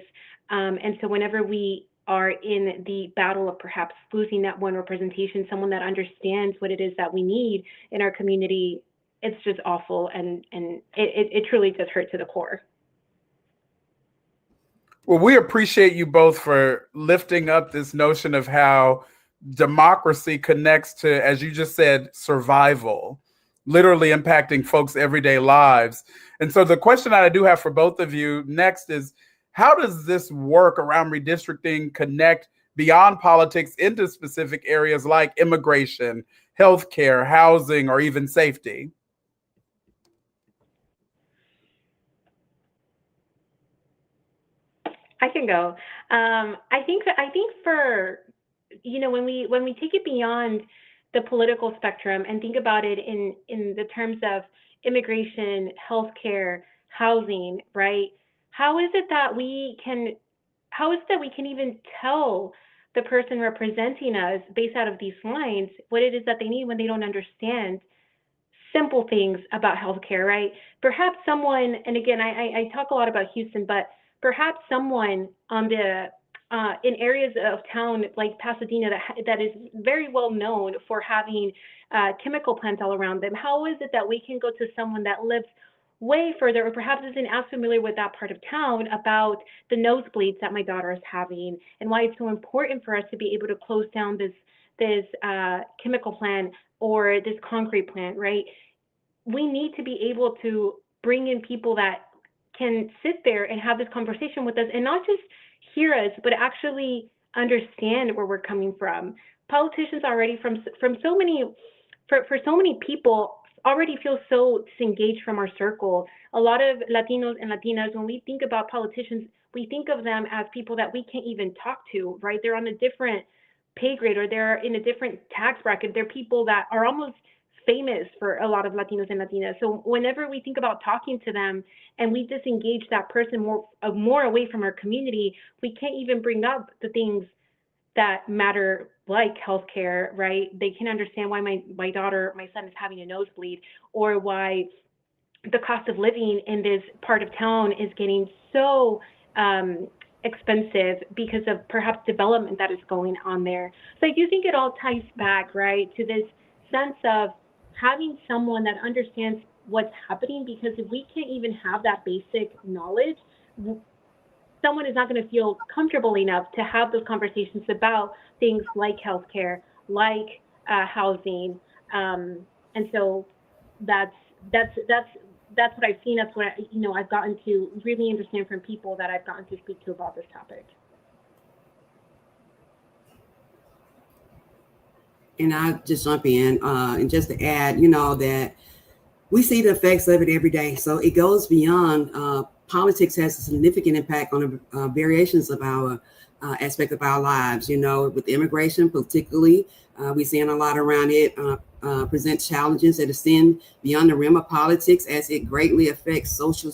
And so whenever we are in the battle of perhaps losing that one representation, someone that understands what it is that we need in our community, it's just awful. And it truly does hurt to the core. Well, we appreciate you both for lifting up this notion of how democracy connects to, as you just said, survival, literally impacting folks' everyday lives. And so the question that I do have for both of you next is, how does this work around redistricting connect beyond politics into specific areas like immigration, healthcare, housing, or even safety? I can go. I think for, when we take it beyond the political spectrum and think about it in the terms of immigration, healthcare, housing, right? How is it that we can even tell the person representing us based out of these lines what it is that they need when they don't understand simple things about healthcare, right? Perhaps someone, and again, I talk a lot about Houston, but perhaps someone on the in areas of town like Pasadena that is very well known for having chemical plants all around them. How is it that we can go to someone that lives way further, or perhaps isn't as familiar with that part of town, about the nosebleeds that my daughter is having and why it's so important for us to be able to close down this chemical plant or this concrete plant, right? We need to be able to bring in people that can sit there and have this conversation with us and not just hear us, but actually understand where we're coming from. Politicians already for so many people already feel so disengaged from our circle. A lot of Latinos and Latinas, when we think about politicians, we think of them as people that we can't even talk to, right? They're on a different pay grade, or they're in a different tax bracket. They're people that are almost famous for a lot of Latinos and Latinas. So whenever we think about talking to them and we disengage that person more away from our community, we can't even bring up the things that matter, like healthcare, right? They can understand why my son is having a nosebleed, or why the cost of living in this part of town is getting so expensive because of perhaps development that is going on there. So I do think it all ties back, right, to this sense of having someone that understands what's happening, because if we can't even have that basic knowledge, someone is not going to feel comfortable enough to have those conversations about things like healthcare, like housing, and so that's what I've seen. That's what I've gotten to really understand from people that I've gotten to speak to about this topic. And I'll just jump in and just to add, that we see the effects of it every day. So it goes beyond politics. Has a significant impact on the variations of our aspect of our lives. With immigration, particularly, we're seeing a lot around it present challenges that extend beyond the realm of politics, as it greatly affects social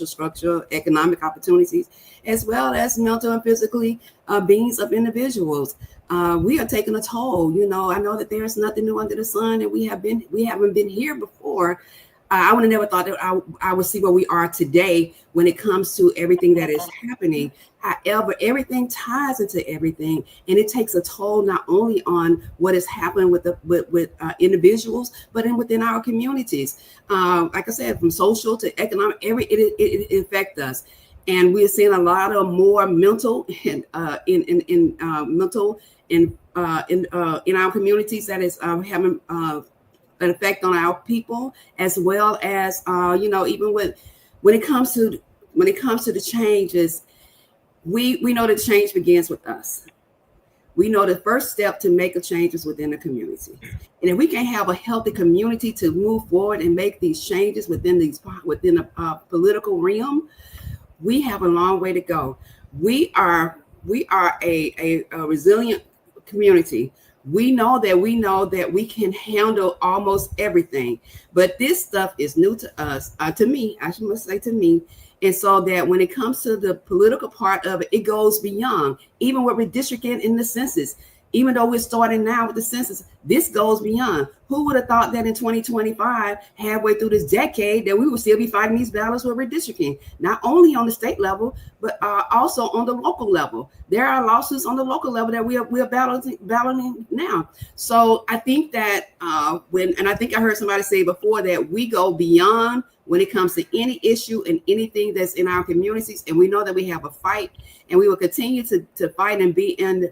structure, economic opportunities, as well as mental and physically beings of individuals. We are taking a toll. I know that there is nothing new under the sun, and we haven't been here before. I would have never thought that I would see where we are today when it comes to everything that is happening. However, everything ties into everything, and it takes a toll not only on what is happening with individuals, but within our communities. Like I said, from social to economic, it affects us, and we're seeing a lot of more mental and mental in our communities that is having an effect on our people, as well as even when it comes to the changes, we know that change begins with us. We know the first step to make a change is within the community, and if we can have a healthy community to move forward and make these changes within the political realm, we have a long way to go. We are a resilient community. We know that we can handle almost everything, but this stuff is new to us, to me, I must say to me. And so that when it comes to the political part of it, it goes beyond, even with redistricting in the census. Even though we're starting now with the census, this goes beyond. Who would have thought that in 2025, halfway through this decade, that we would still be fighting these battles with redistricting, not only on the state level, but also on the local level. There are lawsuits on the local level that we are battling now. So I think that and I think I heard somebody say before that we go beyond when it comes to any issue and anything that's in our communities, and we know that we have a fight, and we will continue to fight and be in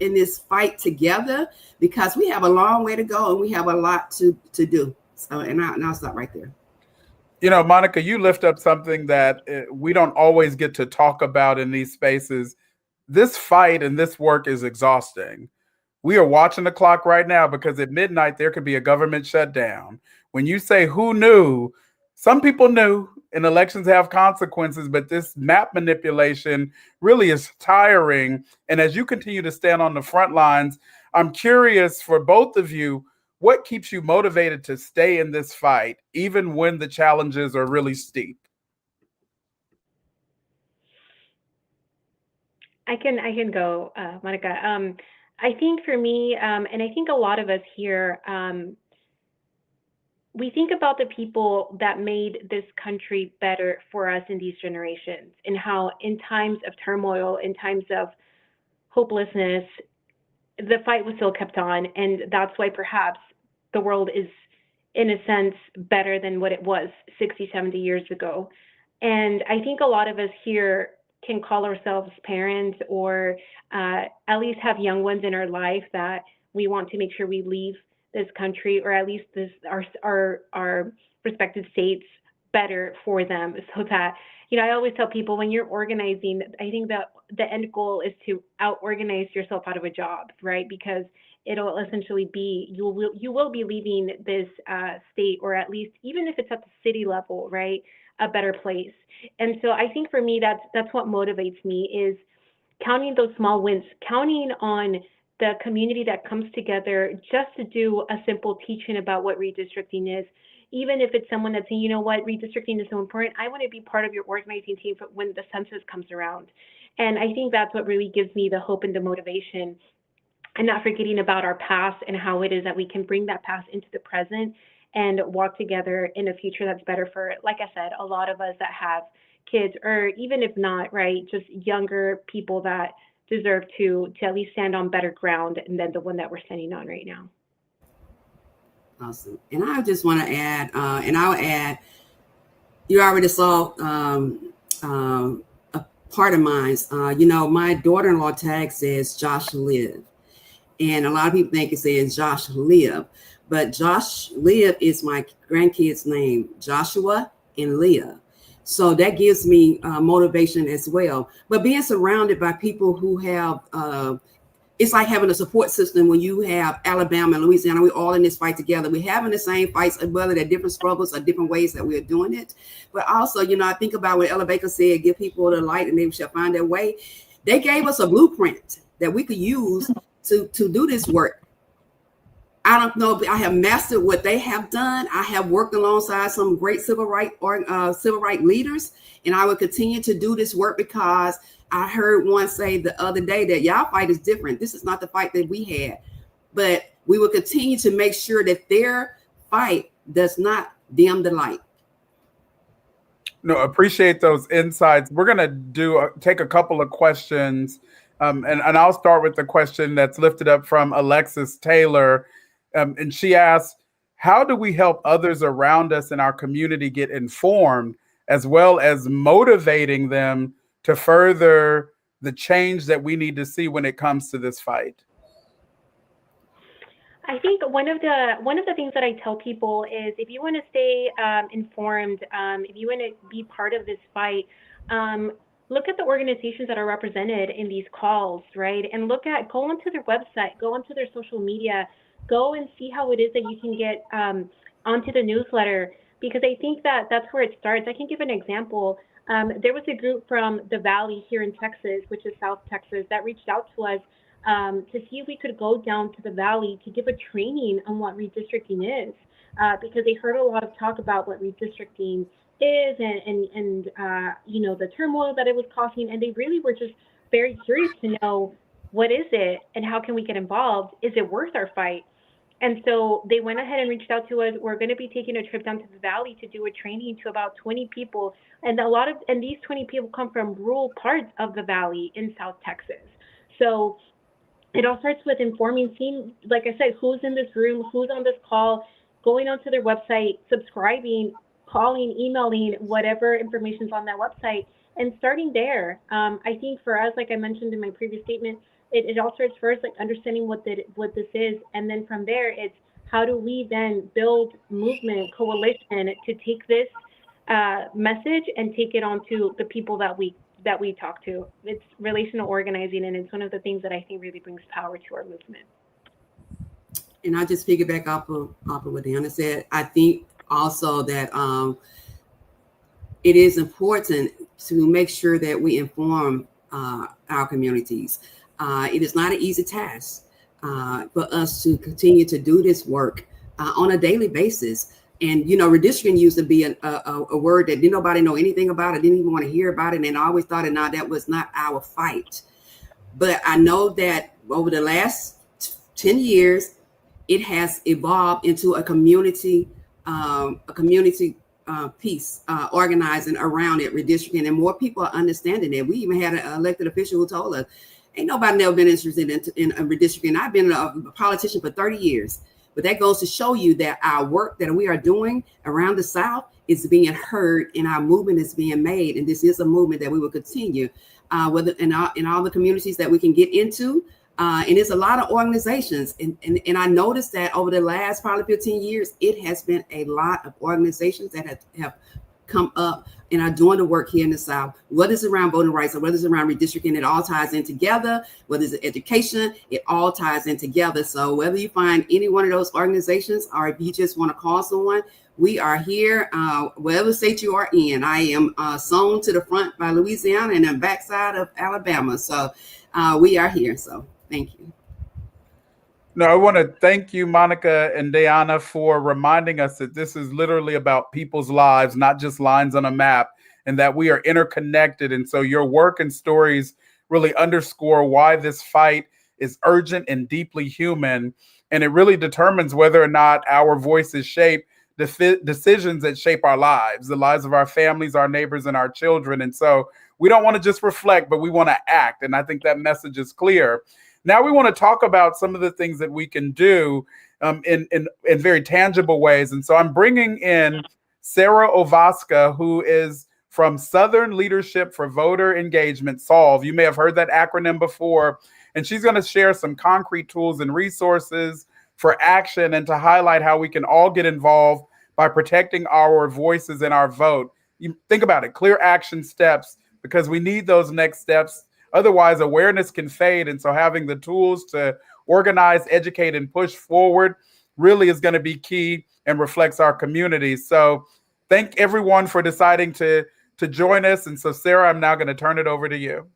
this fight together, because we have a long way to go and we have a lot to do. So, and I'll stop right there. Monica, you lift up something that we don't always get to talk about in these spaces. This fight and this work is exhausting. We are watching the clock right now because at midnight there could be a government shutdown. When you say who knew, some people knew, and elections have consequences, but this map manipulation really is tiring. And as you continue to stand on the front lines, I'm curious for both of you, what keeps you motivated to stay in this fight, even when the challenges are really steep? I can go, Monica. I think for me, and I think a lot of us here, we think about the people that made this country better for us in these generations, and how in times of turmoil, in times of hopelessness, the fight was still kept on. And that's why perhaps the world is, in a sense, better than what it was 60, 70 years ago. And I think a lot of us here can call ourselves parents, or at least have young ones in our life that we want to make sure we leave this country, or at least our respective states, better for them, so that, I always tell people, when you're organizing, I think that the end goal is to out-organize yourself out of a job, right? Because it'll essentially be, you will be leaving this state, or at least, even if it's at the city level, right, a better place. And so I think for me, that's what motivates me, is counting those small wins, counting on the community that comes together just to do a simple teaching about what redistricting is. Even if it's someone that's saying, you know what, redistricting is so important, I want to be part of your organizing team for when the census comes around. And I think that's what really gives me the hope and the motivation, and not forgetting about our past and how it is that we can bring that past into the present and walk together in a future that's better for, like I said, a lot of us that have kids, or even if not, right, just younger people that deserve to at least stand on better ground than the one that we're standing on right now. Awesome. And I just want to add, and I'll add, you already saw a part of mine. My daughter-in-law tag says Josh Live. And a lot of people think it says Josh Live, but Josh Live is my grandkids' name, Joshua and Leah. So that gives me motivation as well. But being surrounded by people who have, it's like having a support system when you have Alabama and Louisiana. We're all in this fight together. We're having the same fights, whether they're different struggles or different ways that we're doing it. But also, I think about what Ella Baker said, give people the light and they shall find their way. They gave us a blueprint that we could use to do this work. I don't know if I have mastered what they have done. I have worked alongside some great civil rights leaders, and I will continue to do this work, because I heard one say the other day that y'all fight is different. This is not the fight that we had, but we will continue to make sure that their fight does not dim the light. No, appreciate those insights. We're going to take a couple of questions, and I'll start with the question that's lifted up from Alexis Taylor, and she asks, how do we help others around us in our community get informed, as well as motivating them to further the change that we need to see when it comes to this fight? I think one of the things that I tell people is, if you want to stay informed, if you want to be part of this fight, look at the organizations that are represented in these calls, right? And go onto their website, go onto their social media, go and see how it is that you can get onto the newsletter, because I think that that's where it starts. I can give an example. There was a group from the Valley here in Texas, which is South Texas, that reached out to us to see if we could go down to the Valley to give a training on what redistricting is, because they heard a lot of talk about what redistricting is and the turmoil that it was causing, and they really were just very curious to know, what is it and how can we get involved? Is it worth our fight? And so they went ahead and reached out to us. We're going to be taking a trip down to the Valley to do a training to about 20 people, and these 20 people come from rural parts of the Valley in South Texas. So it all starts with informing, seeing, like I said, who's in this room, who's on this call, going onto their website, subscribing, calling, emailing, whatever information's on that website, and starting there. I think for us, like I mentioned in my previous statement, it all starts first, like understanding what this is, and then from there, it's how do we then build movement, coalition to take this message and take it on to the people that we talk to. It's relational organizing, and it's one of the things that I think really brings power to our movement. And I'll just piggyback off of what Deanna said. I think also that it is important to make sure that we inform our communities. It is not an easy task for us to continue to do this work on a daily basis. And, redistricting used to be a word that didn't nobody know anything about. I didn't even want to hear about it. And I always thought that was not our fight. But I know that over the last 10 years, it has evolved into a community piece, organizing around it, redistricting, and more people are understanding it. We even had an elected official who told us, ain't nobody never been interested in redistricting. I've been a politician for 30 years. But that goes to show you that our work that we are doing around the South is being heard and our movement is being made. And this is a movement that we will continue whether in all the communities that we can get into. And there's a lot of organizations. And I noticed that over the last probably 15 years, it has been a lot of organizations that have come up and are doing the work here in the South. Whether it's around voting rights or whether it's around redistricting, it all ties in together. Whether it's education, it all ties in together. So whether you find any one of those organizations or if you just want to call someone, we are here, whatever state you are in. I am sewn to the front by Louisiana and the backside of Alabama. So we are here. So thank you. No, I want to thank you, Monica and Deanna, for reminding us that this is literally about people's lives, not just lines on a map, and that we are interconnected. And so your work and stories really underscore why this fight is urgent and deeply human. And it really determines whether or not our voices shape the decisions that shape our lives, the lives of our families, our neighbors, and our children. And so we don't want to just reflect, but we want to act. And I think that message is clear. Now we want to talk about some of the things that we can do in very tangible ways. And so I'm bringing in Sarah Ovaska, who is from Southern Leadership for Voter Engagement, SOLVE. You may have heard that acronym before. And she's going to share some concrete tools and resources for action and to highlight how we can all get involved by protecting our voices and our vote. You think about it, clear action steps, because we need those next steps. Otherwise, awareness can fade. And so having the tools to organize, educate, and push forward really is going to be key and reflects our communities. So thank everyone for deciding to join us. And so, Sarah, I'm now going to turn it over to you.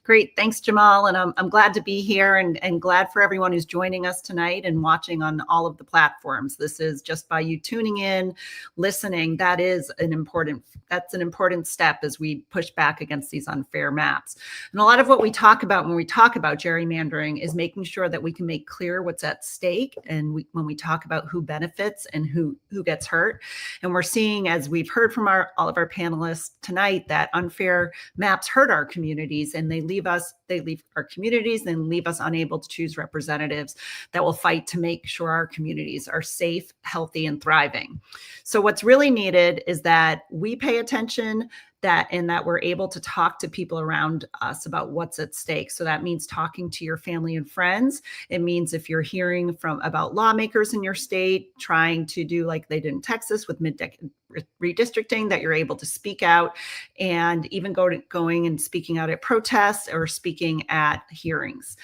Great. Thanks, Jamal. And I'm glad to be here and glad for everyone who's joining us tonight and watching on all of the platforms. This is just by you tuning in, listening. That's an important step as we push back against these unfair maps. And a lot of what we talk about when we talk about gerrymandering is making sure that we can make clear what's at stake. And when we talk about who benefits and who gets hurt. And we're seeing, as we've heard from all of our panelists tonight, that unfair maps hurt our communities and they leave our communities and leave us unable to choose representatives that will fight to make sure our communities are safe, healthy, and thriving. So what's really needed is that we pay attention, that we're able to talk to people around us about what's at stake. So that means talking to your family and friends. It means if you're hearing about lawmakers in your state trying to do like they did in Texas with mid-decade redistricting, that you're able to speak out and even going and speaking out at protests or speaking at hearings.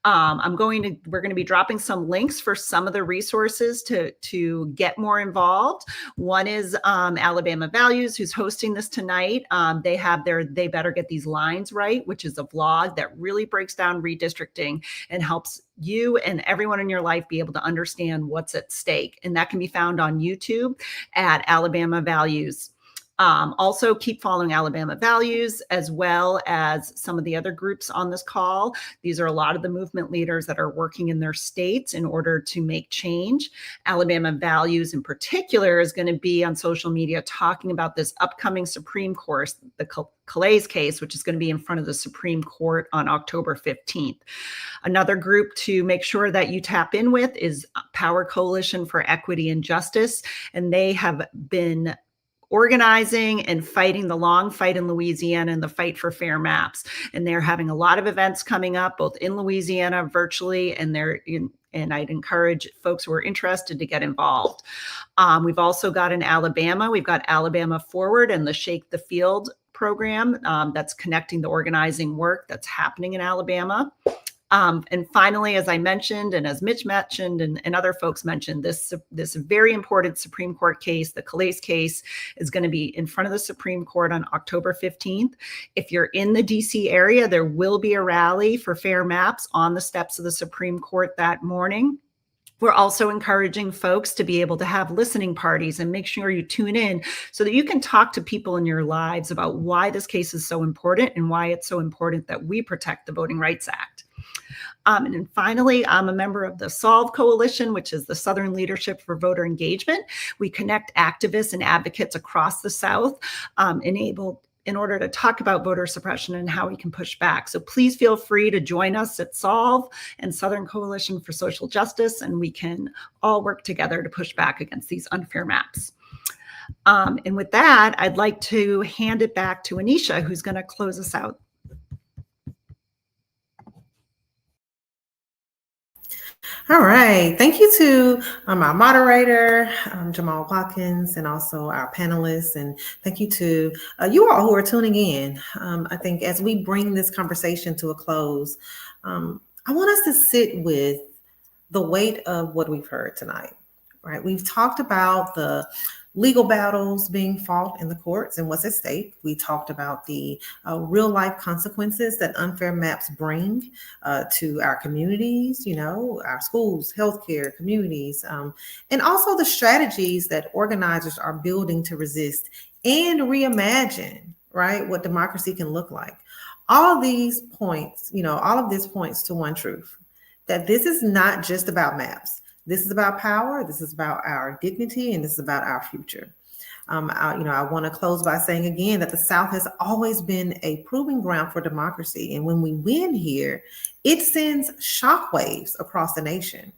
We're going to be dropping some links for some of the resources to get more involved. One is Alabama Values, who's hosting this tonight. They Better Get These Lines Right, which is a vlog that really breaks down redistricting and helps you and everyone in your life be able to understand what's at stake. And that can be found on YouTube at Alabama Values. Also, keep following Alabama Values as well as some of the other groups on this call. These are a lot of the movement leaders that are working in their states in order to make change. Alabama Values in particular is going to be on social media talking about this upcoming Supreme Court, the Calais case, which is going to be in front of the Supreme Court on October 15th. Another group to make sure that you tap in with is Power Coalition for Equity and Justice, and they have been organizing and fighting the long fight in Louisiana and the fight for fair maps. And they're having a lot of events coming up, both in Louisiana virtually, and I'd encourage folks who are interested to get involved. We've also got in Alabama, we've got Alabama Forward and the Shake the Field program that's connecting the organizing work that's happening in Alabama. And finally, as I mentioned, and as Mitch mentioned, and other folks mentioned, this very important Supreme Court case, the Calais case, is going to be in front of the Supreme Court on October 15th. If you're in the DC area, there will be a rally for fair maps on the steps of the Supreme Court that morning. We're also encouraging folks to be able to have listening parties and make sure you tune in so that you can talk to people in your lives about why this case is so important and why it's so important that we protect the Voting Rights Act. And then finally, I'm a member of the SOLVE Coalition, which is the Southern Leadership for Voter Engagement. We connect activists and advocates across the South, in order to talk about voter suppression and how we can push back. So please feel free to join us at SOLVE and Southern Coalition for Social Justice, and we can all work together to push back against these unfair maps. And with that, I'd like to hand it back to Anisha, who's going to close us out. All right. Thank you to our moderator, Jamal Watkins, and also our panelists. And thank you to you all who are tuning in. I think as we bring this conversation to a close, I want us to sit with the weight of what we've heard tonight, right? We've talked about the legal battles being fought in the courts and what's at stake. We talked about the real life consequences that unfair maps bring to our communities, our schools, healthcare, communities, and also the strategies that organizers are building to resist and reimagine, right, what democracy can look like. All of these points, all of this points to one truth, that this is not just about maps. This is about power. This is about our dignity, and this is about our future. I want to close by saying again that the South has always been a proving ground for democracy. And when we win here, it sends shockwaves across the nation.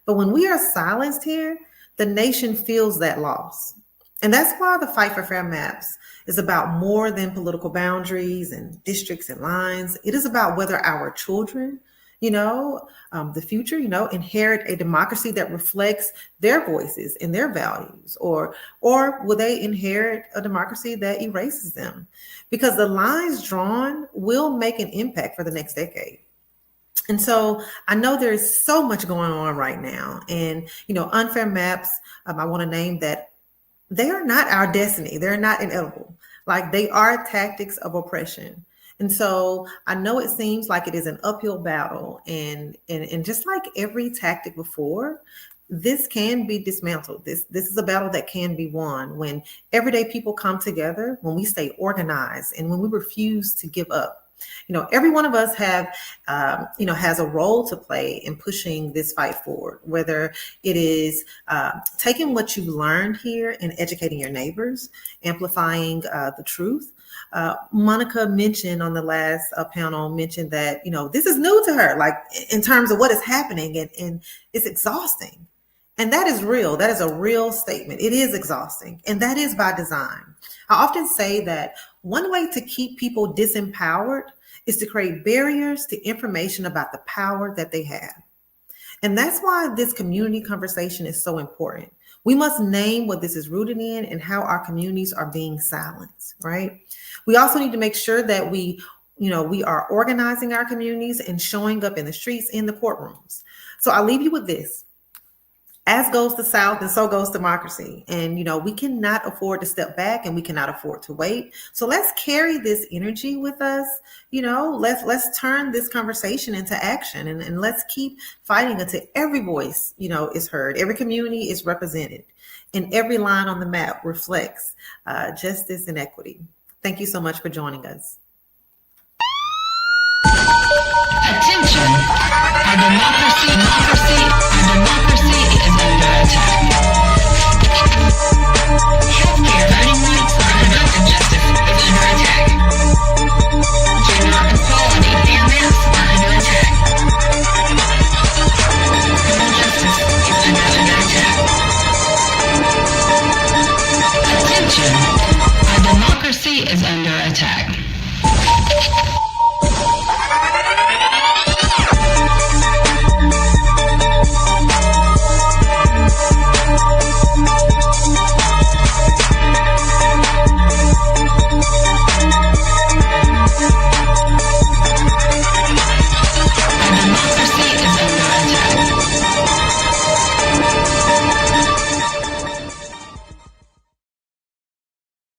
But when we are silenced here, the nation feels that loss. And that's why the fight for fair maps is about more than political boundaries and districts and lines. It is about whether our children, the future, inherit a democracy that reflects their voices and their values, or will they inherit a democracy that erases them? Because the lines drawn will make an impact for the next decade. And so I know there's so much going on right now, and, unfair maps, I want to name that they are not our destiny. They're not inevitable. Like, they are tactics of oppression. And so I know it seems like it is an uphill battle, and just like every tactic before, this can be dismantled. This is a battle that can be won when everyday people come together, when we stay organized, and when we refuse to give up. Every one of us has a role to play in pushing this fight forward, whether it is taking what you've learned here and educating your neighbors, amplifying the truth. Monica mentioned on the last panel that, this is new to her, like in terms of what is happening, and it's exhausting. And that is real. That is a real statement. It is exhausting. And that is by design. I often say that one way to keep people disempowered is to create barriers to information about the power that they have. And that's why this community conversation is so important. We must name what this is rooted in and how our communities are being silenced, right? We also need to make sure that we are organizing our communities and showing up in the streets, in the courtrooms. So I'll leave you with this. As goes the South, and so goes democracy. And, we cannot afford to step back, and we cannot afford to wait. So let's carry this energy with us. Let's turn this conversation into action, and let's keep fighting until every voice, is heard. Every community is represented, and every line on the map reflects justice and equity. Thank you so much for joining us. Attention! Our democracy is under attack. Healthcare, voting rights, reproductive justice is under attack. Gender equality, fairness are under attack. Criminal justice is under attack. Attention! Our democracy is under attack.